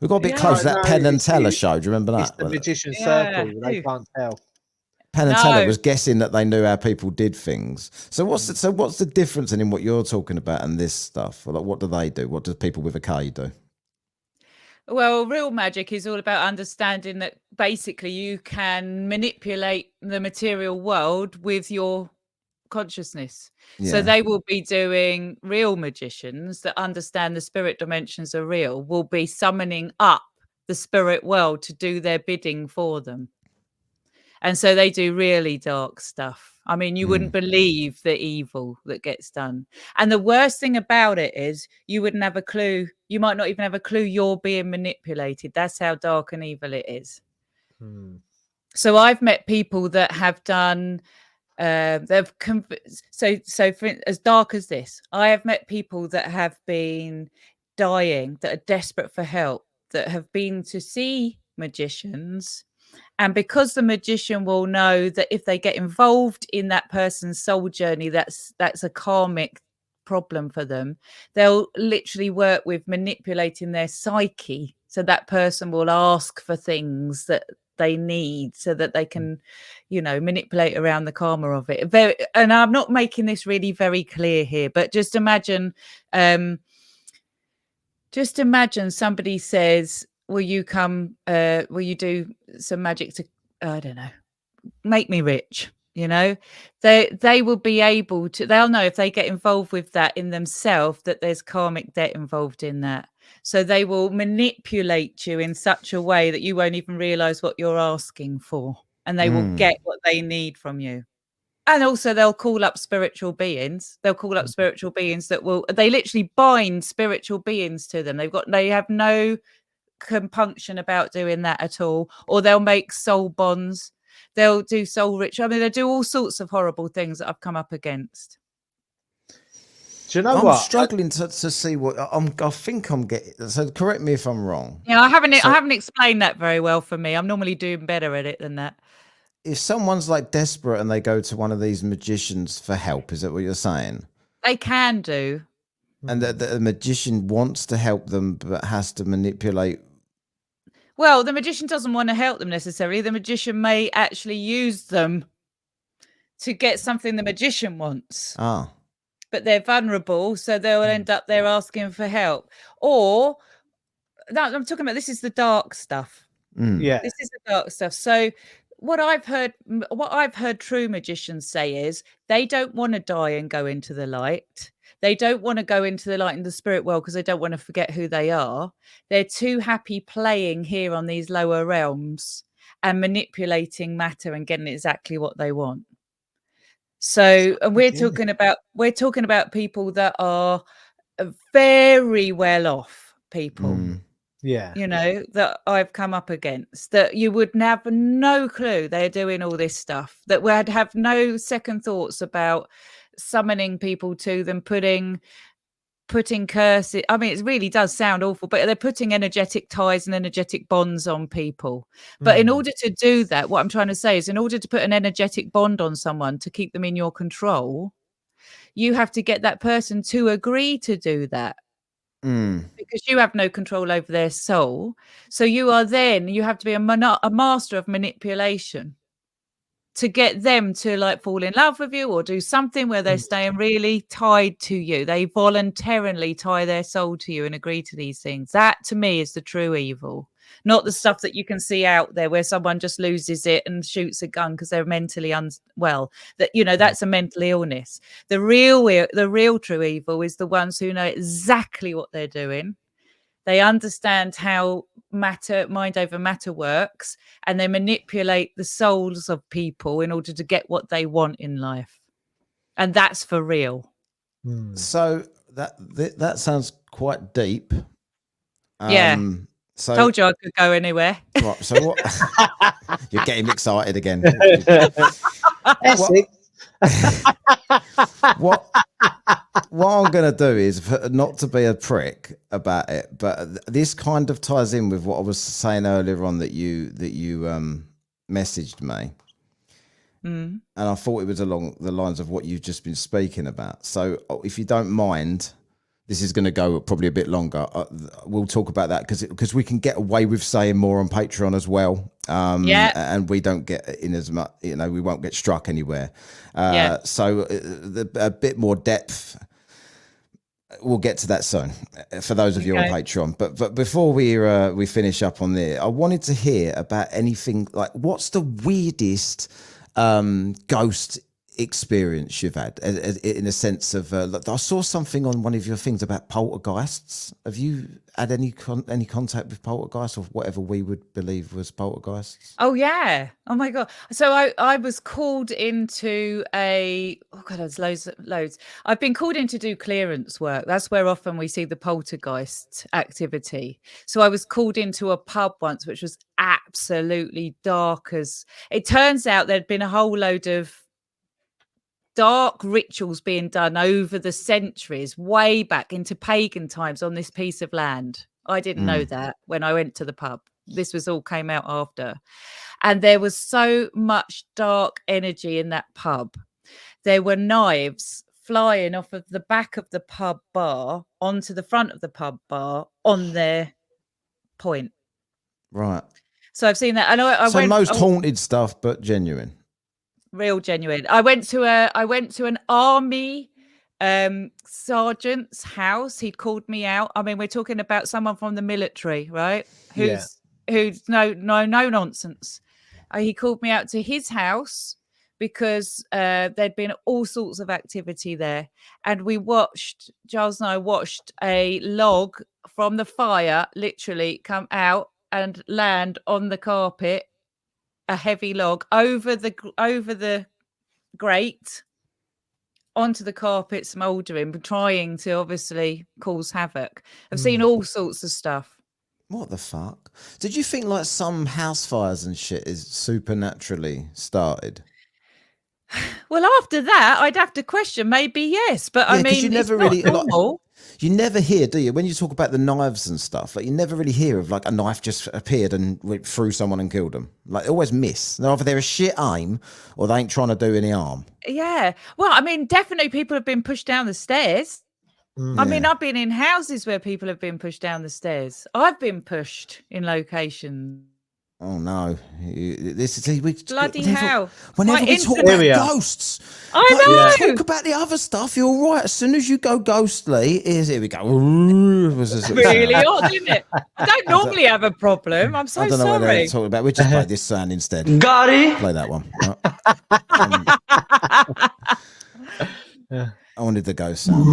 We've got a bit close to that Penn and Teller show. Do you remember that? It's the magician's circle. They can't tell. Penn and Teller was guessing that they knew how people did things. So what's the difference in what you're talking about and this stuff? Like, what do they do? What do people with a K do? Well, real magic is all about understanding that basically you can manipulate the material world with your consciousness. So they will be doing, real magicians that understand the spirit dimensions are real will be summoning up the spirit world to do their bidding for them. And so they do really dark stuff. I mean, you wouldn't believe the evil that gets done. And the worst thing about it is you wouldn't have a clue. You might not even have a clue you're being manipulated. That's how dark and evil it is. So I've met people that have done so for as dark as this, I have met people that have been dying, that are desperate for help, that have been to see magicians, and because the magician will know that if they get involved in that person's soul journey, that's a karmic problem for them, they'll literally work with manipulating their psyche, so that person will ask for things that they need so that they can, manipulate around the karma of it. And I'm not making this really very clear here, but just imagine somebody says, will you do some magic to, I don't know, make me rich? They will be able to, they'll know if they get involved with that in themselves that there's karmic debt involved in that. So they will manipulate you in such a way that you won't even realize what you're asking for, and they will get what they need from you. And also they'll call up spiritual beings. They'll call up spiritual beings they literally bind spiritual beings to them. They have no compunction about doing that at all. Or they'll make soul bonds. They'll do soul ritual. I mean, they do all sorts of horrible things that I've come up against. Do you know I'm struggling to see what I think I'm getting. So correct me if I'm wrong. Yeah, I haven't explained that very well for me. I'm normally doing better at it than that. If someone's like desperate and they go to one of these magicians for help, is that what you're saying? They can do. And the magician wants to help them, but has to manipulate. Well, the magician doesn't want to help them necessarily. The magician may actually use them to get something the magician wants. But they're vulnerable, so they'll end up there asking for help. Or, I'm talking about, this is the dark stuff. Yeah, this is the dark stuff. So what I've heard true magicians say is they don't want to die and go into the light. They don't want to go into the light and the spirit world because they don't want to forget who they are. They're too happy playing here on these lower realms and manipulating matter and getting exactly what they want. So, and we're talking about people that are very well off people. Yeah, you know, that I've come up against, that you would have no clue they're doing all this stuff, that would have no second thoughts about summoning people to them, putting curses. I mean, it really does sound awful, but they're putting energetic ties and energetic bonds on people. But in order to do that, what I'm trying to say is, in order to put an energetic bond on someone to keep them in your control, you have to get that person to agree to do that. Because you have no control over their soul. So you have to be a master of manipulation to get them to like fall in love with you or do something where they're staying really tied to you. They voluntarily tie their soul to you and agree to these things. That to me is the true evil, not the stuff that you can see out there where someone just loses it and shoots a gun because they're mentally unwell. That, you know, that's a mental illness. The real true evil is the ones who know exactly what they're doing. They understand how mind over matter works, and they manipulate the souls of people in order to get what they want in life. And that's for real. So that sounds quite deep. So told you I could go anywhere. Right, so what? You're getting excited again. What I'm going to do is, not to be a prick about it, but this kind of ties in with what I was saying earlier on that you messaged me. And I thought it was along the lines of what you've just been speaking about. So if you don't mind, this is going to go probably a bit longer. We'll talk about that because we can get away with saying more on Patreon as well. And we don't get in as much, you know, we won't get struck anywhere. So a bit more depth. We'll get to that soon for those of you on Patreon. But before we finish up on there, I wanted to hear about anything like, what's the weirdest ghost experience you've had, in a sense of I saw something on one of your things about poltergeists. Have you had any contact with poltergeists or whatever we would believe was poltergeists? Oh yeah, oh my god. So I was called into there's loads. I've been called in to do clearance work. That's where often we see the poltergeist activity. So I was called into a pub once, which was absolutely dark as it turns out. There'd been a whole load of dark rituals being done over the centuries, way back into pagan times on this piece of land. I didn't know that when I went to the pub. This all came out after. And there was so much dark energy in that pub. There were knives flying off of the back of the pub bar onto the front of the pub bar on their point. Right. So I've seen that. I went most haunted stuff, but genuine. Real genuine. I went to an army sergeant's house. He'd called me out. I mean, we're talking about someone from the military, right? Who's no nonsense. He called me out to his house because there'd been all sorts of activity there, and Giles and I watched a log from the fire literally come out and land on the carpet. A heavy log over the grate onto the carpet, smouldering, trying to obviously cause havoc. I've seen all sorts of stuff. What the fuck? Did you think like some house fires and shit is supernaturally started? Well, after that, I'd have to question. Maybe yes, but I mean, you never it's really not normal. You never hear, do you? When you talk about the knives and stuff, like you never really hear of like a knife just appeared and went through someone and killed them. Like they always miss. Either they're a shit aim or they ain't trying to do any harm. Yeah. Well, I mean, definitely people have been pushed down the stairs. I mean, I've been in houses where people have been pushed down the stairs. I've been pushed in locations. Oh no! Bloody hell! Whenever we talk about ghosts, I know. Talk about the other stuff. You're all right. As soon as you go ghostly, here we go. Really odd, isn't it? I don't normally have a problem. I'm so sorry. I don't know what they're talking about. We just play this sound instead. Got it. Play that one. I wanted the ghost sound.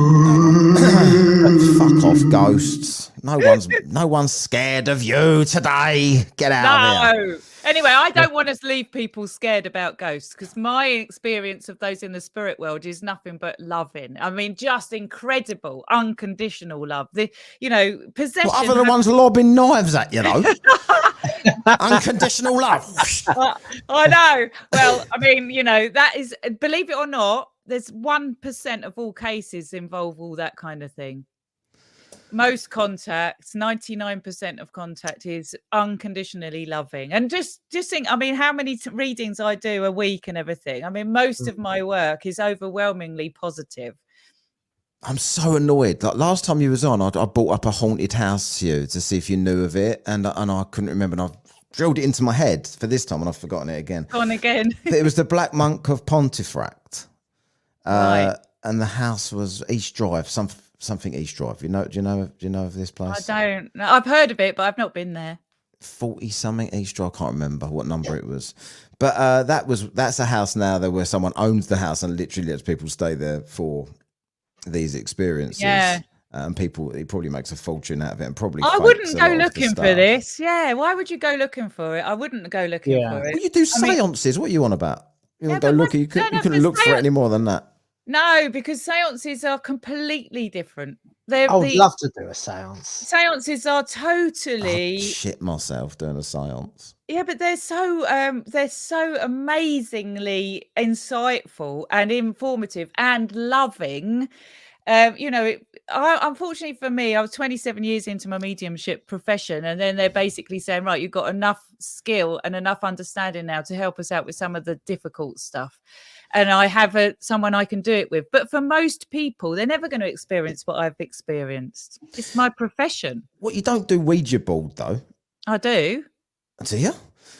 Fuck off, ghosts. No one's scared of you today. Get out of here. Anyway, I don't want to leave people scared about ghosts because my experience of those in the spirit world is nothing but loving. I mean, just incredible, unconditional love. Possession. Well, other than ones lobbing knives at you, though. Unconditional love. I know. Well, I mean, that is, believe it or not, there's 1% of all cases involve all that kind of thing. Most contacts, 99% of contact is unconditionally loving. And just think, I mean, how many readings I do a week and everything. I mean, most of my work is overwhelmingly positive. I'm so annoyed. Like last time you was on, I brought up a haunted house to you to see if you knew of it, and I couldn't remember. And I drilled it into my head for this time, and I've forgotten it again. Gone again. It was the Black Monk of Pontefract, right. And the house was East Drive, something East Drive. Do you know of this place? I don't know. I've heard of it, but I've not been there. 40 something East Drive. I can't remember what number it was, but that's a house now there where someone owns the house and literally lets people stay there for these experiences. Yeah. And he probably makes a fortune out of it, and probably. I wouldn't go looking for this. Yeah, why would you go looking for it? I wouldn't go looking for it. Well, you do seances. What are you on about? You don't go looking. You couldn't look for it any more than that. No, because seances are completely different. I would love to do a seance. Seances are totally. I'd shit myself doing a seance. Yeah, but they're so amazingly insightful and informative and loving. Unfortunately for me, I was 27 years into my mediumship profession, and then they're basically saying, right, you've got enough skill and enough understanding now to help us out with some of the difficult stuff. And I have someone I can do it with. But for most people, they're never going to experience what I've experienced. It's my profession. What, you don't do Ouija board, though? I do. Do you?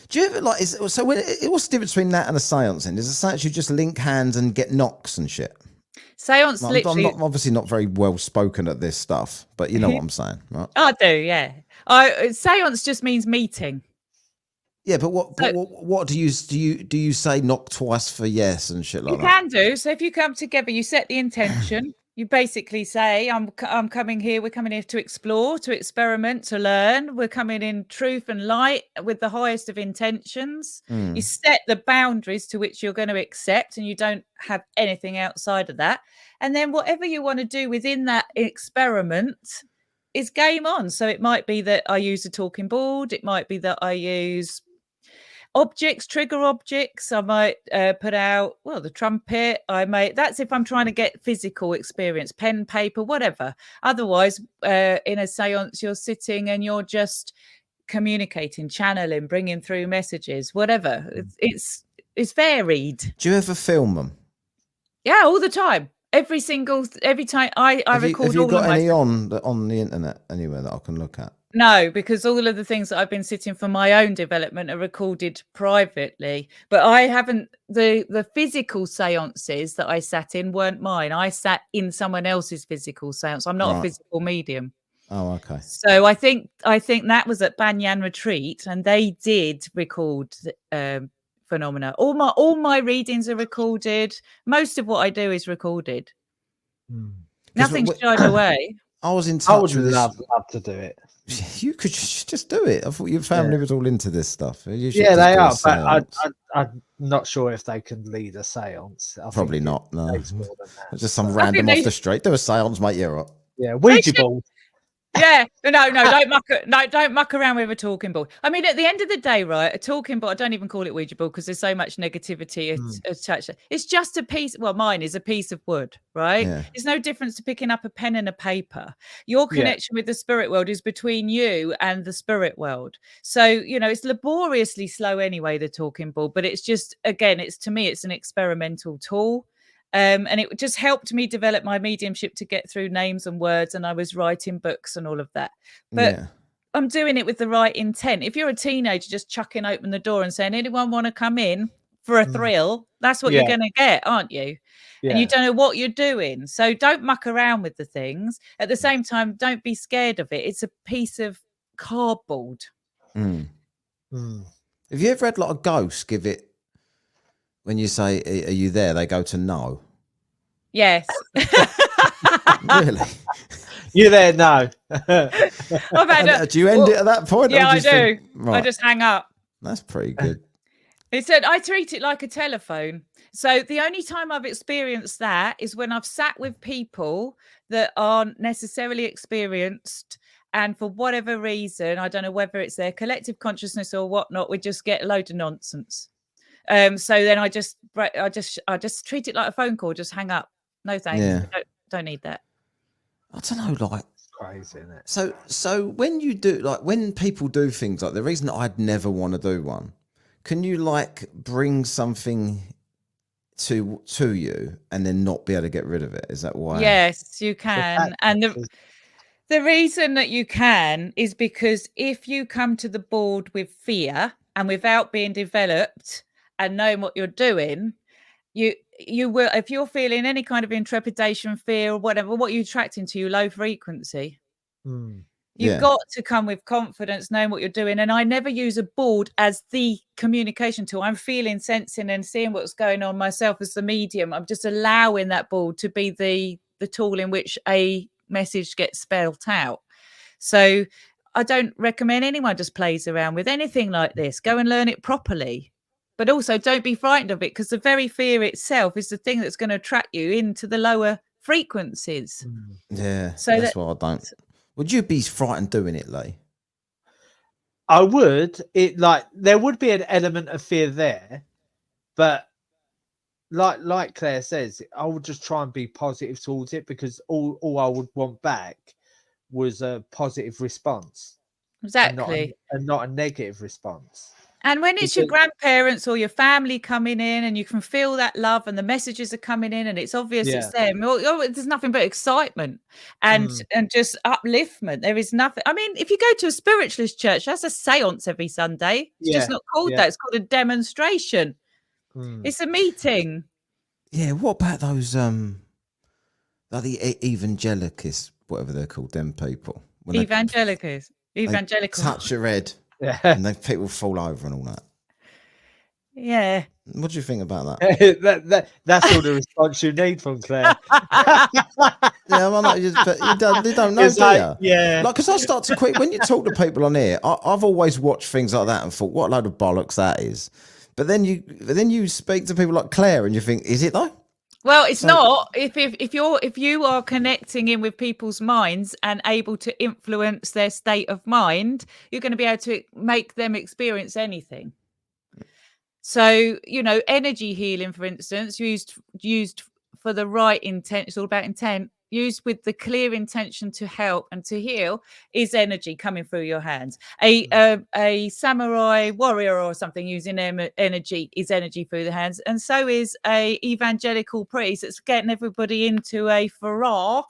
Do you ever what's the difference between that and a seance? Then, is a seance you just link hands and get knocks and shit? Seance literally. I'm obviously not very well spoken at this stuff, but you know what I'm saying, right? I do, yeah. Seance just means meeting. Yeah, but what do you say? Knock twice for yes and shit like that. You can do. So if you come together, you set the intention. You basically say, I'm coming here. We're coming here to explore, to experiment, to learn. We're coming in truth and light with the highest of intentions. You set the boundaries to which you're going to accept, and you don't have anything outside of that. And then whatever you want to do within that experiment is game on. So it might be that I use a talking board. It might be that I use objects, trigger objects. I might put out, the trumpet. That's if I'm trying to get physical experience, pen, paper, whatever. Otherwise, in a seance, you're sitting and you're just communicating, channeling, bringing through messages, whatever. It's varied. Do you ever film them? Yeah, all the time. Every time I record. Have you got any on the internet anywhere that I can look at? No, because all of the things that I've been sitting for my own development are recorded privately. But I haven't, the physical seances that I sat in weren't mine. I sat in someone else's physical seance. I'm not a physical medium. Oh, okay. So I think that was at Banyan Retreat, and they did record phenomena. All my readings are recorded. Most of what I do is recorded. Nothing's shied away. I was in touch. I would love to do it. You could just do it. I thought your family was all into this stuff. Yeah, they are, but I'm not sure if they can lead a seance. Probably not. No, just some random off the street. Do a seance, mate. You're right. Yeah, Ouija board. Yeah, no, don't muck around with a talking board. I mean, at the end of the day, right, a talking board, I don't even call it Ouija board because there's so much negativity attached. It's just a piece. Well, mine is a piece of wood, right? Yeah. There's no difference to picking up a pen and a paper. Your connection with the spirit world is between you and the spirit world. So, it's laboriously slow anyway, the talking board, but it's just, again, to me, it's an experimental tool. And it just helped me develop my mediumship to get through names and words. And I was writing books and all of that. But I'm doing it with the right intent. If you're a teenager just chucking open the door and saying, anyone want to come in for a thrill? That's what you're going to get, aren't you? Yeah. And you don't know what you're doing. So don't muck around with the things. At the same time, don't be scared of it. It's a piece of cardboard. Have you ever had a ghost give it? When you say, are you there? They go to no. Yes. Really? You there? No. Do you end it at that point? Yeah, I do. Right. I just hang up. That's pretty good. It said I treat it like a telephone. So the only time I've experienced that is when I've sat with people that aren't necessarily experienced, and for whatever reason, I don't know whether it's their collective consciousness or whatnot, we just get a load of nonsense. So then I just treat it like a phone call. Just hang up. No thanks. Yeah. Don't need that. I don't know, like, It's crazy, isn't it? So when you do, like, when people do things, like, the reason I'd never want to do one, can you like bring something to you and then not be able to get rid of it? Is that why? Yes, you can. And the reason that you can is because if you come to the board with fear and without being developed and knowing what you're doing, you will, if you're feeling any kind of intrepidation, fear, or whatever, what you attract into you, low frequency. You've got to come with confidence, knowing what you're doing. And I never use a board as the communication tool. I'm feeling, sensing, and seeing what's going on myself as the medium. I'm just allowing that board to be the tool in which a message gets spelled out. So I don't recommend anyone just plays around with anything like this. Go and learn it properly. But also don't be frightened of it, because the very fear itself is the thing that's going to attract you into the lower frequencies. Yeah, so that's what I don't. Would you be frightened doing it, Lee? I would. There would be an element of fear there, but like Claire says, I would just try and be positive towards it, because all I would want back was a positive response. Exactly. And not a negative response. And when it's your grandparents or your family coming in and you can feel that love and the messages are coming in and it's obvious it's them, there's nothing but excitement and just upliftment. There is nothing. I mean, if you go to a spiritualist church, that's a seance every Sunday. It's just not called that. It's called a demonstration. It's a meeting. Yeah. What about those like the evangelicals, whatever they're called, them people? Evangelicals. Touch your head. And then people fall over and all that. Yeah. What do you think about that? That's all the response you need from Claire. Yeah, well, no, but they don't know, do you? Yeah. Like, because I start to quit when you talk to people on here. I've always watched things like that and thought, what a load of bollocks that is. But then you speak to people like Claire and you think, is it though? Well, it's not. If you are connecting in with people's minds and able to influence their state of mind, you're going to be able to make them experience anything. So, energy healing, for instance, used for the right intent. It's all about intent. Used with the clear intention to help and to heal is energy coming through your hands. A samurai warrior or something using energy is energy through the hands, and so is a evangelical priest that's getting everybody into a farah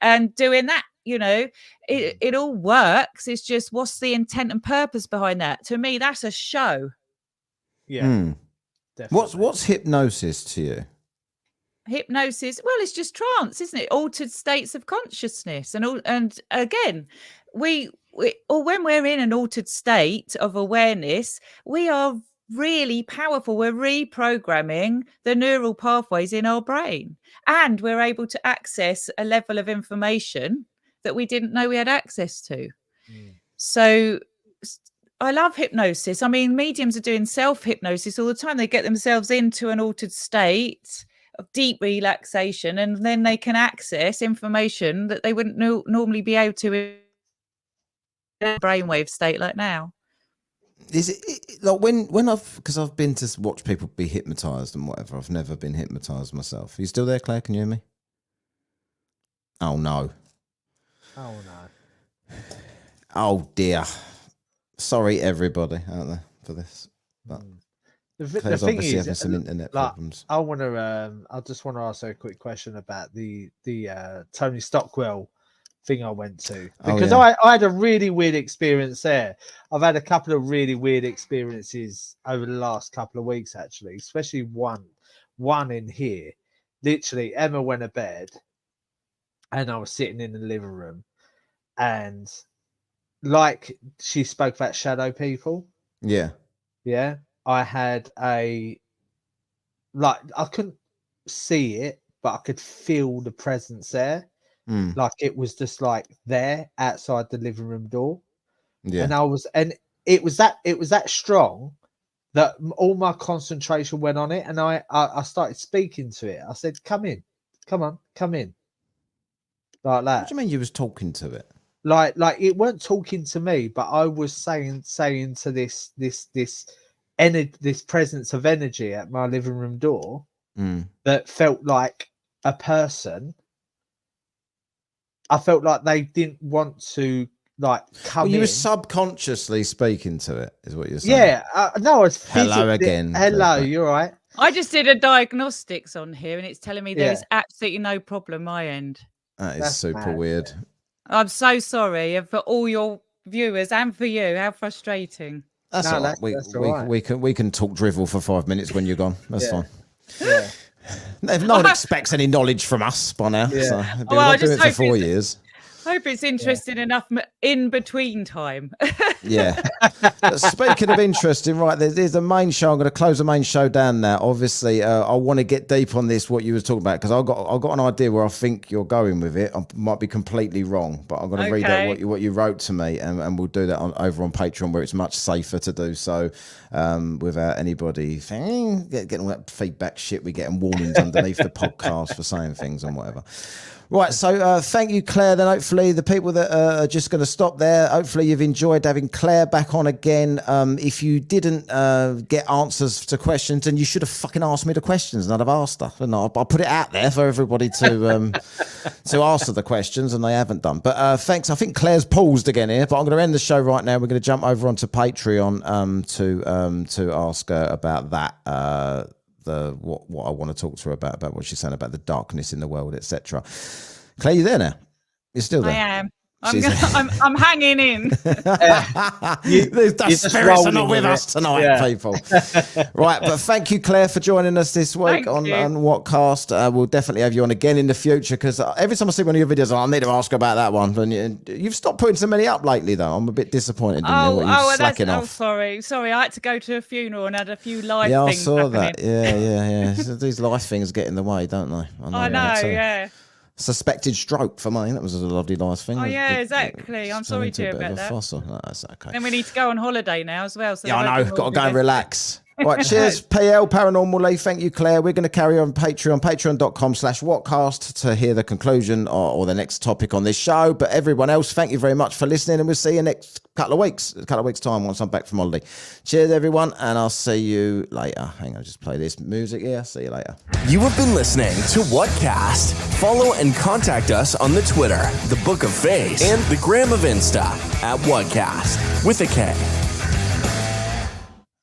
and doing that. It all works. It's just, what's the intent and purpose behind that? To me, that's a show. Yeah. What's hypnosis to you? Hypnosis, well, it's just trance, isn't it? Altered states of consciousness, and again, when we're in an altered state of awareness, we are really powerful. We're reprogramming the neural pathways in our brain, and we're able to access a level of information that we didn't know we had access to. So I love hypnosis. I mean, mediums are doing self-hypnosis all the time. They get themselves into an altered state of deep relaxation, and then they can access information that they wouldn't normally be able to in a brainwave state like now. Is it like when because I've been to watch people be hypnotized and whatever. I've never been hypnotized myself. Are you still there, Claire? Can you hear me? Oh no. Oh dear. Sorry, everybody out there for this. But the thing is, having some internet problems. I just want to ask a quick question about the Tony Stockwell thing I went to, because I had a really weird experience there. I've had a couple of really weird experiences over the last couple of weeks, actually, especially one in here. Literally, Emma went to bed, and I was sitting in the living room, and like she spoke about shadow people. Yeah. I had I couldn't see it, but I could feel the presence there. Like it was just like there outside the living room door. Yeah. And it was that strong that all my concentration went on it, and I started speaking to it. I said, "Come in, come on, come in," like that. What do you mean you was talking to it? Like it weren't talking to me, but I was saying to this presence of energy at my living room door that felt like a person. I felt like they didn't want to like come in. You were subconsciously speaking to it, is what you're saying. Yeah, no, I was hello again. Hello, you're right. I just did a diagnostics on here, and it's telling me there is absolutely no problem my end. That is super weird. I'm so sorry for all your viewers and for you. How frustrating. That's all right. We can talk drivel for 5 minutes when you're gone. That's fine. Yeah. No one expects any knowledge from us by now. Yeah. So I've been doing it for 4 years. Hope it's interesting enough in between time. Yeah. But speaking of interesting, right, there's the main show. I'm going to close the main show down now. Obviously, I want to get deep on this, what you was talking about, because I've got an idea where I think you're going with it. I might be completely wrong, but I'm going to read out what you wrote to me, and we'll do that over on Patreon, where it's much safer to do so without anybody getting all that feedback shit. We getting warnings underneath the podcast for saying things and whatever. Right, so thank you, Claire. Then hopefully the people that are just going to stop there, hopefully you've enjoyed having Claire back on again. If you didn't get answers to questions, then you should have fucking asked me the questions, and I'd have asked her. And I'll put it out there for everybody to answer the questions, and they haven't done. But thanks. I think Claire's paused again here, but I'm going to end the show right now. We're going to jump over onto Patreon to ask her about that. What I want to talk to her about what she's saying about the darkness in the world, etc. Claire, you there now? You're still there? I am. I'm hanging in. The spirits are not with us tonight, people. Right, but thank you, Claire, for joining us this week on WhatKast. We'll definitely have you on again in the future, because every time I see one of your videos, I need to ask about that one. And you've stopped putting so many up lately, though. I'm a bit disappointed in you. Sorry. I had to go to a funeral and had a few live things. Yeah, I saw that. Yeah. So these life things get in the way, don't they? I know, yeah. Suspected stroke for me. That was a lovely nice thing. Oh yeah, exactly. I'm sorry to hear about that. No, that's okay. Then we need to go on holiday now as well. So yeah, I know. Got to go and relax. Right, cheers, PL Paranormally. Thank you, Claire. We're going to carry on patreon.com/whatkast to hear the conclusion or the next topic on this show. But everyone else, thank you very much for listening, and we'll see you next couple of weeks time once I'm back from holiday. Cheers, everyone, and I'll see you later. Hang on, just play this music here. See you later. You have been listening to WhatKast. Follow and contact us on the Twitter, the Book of Face, and the Gram of Insta at WhatKast with a K.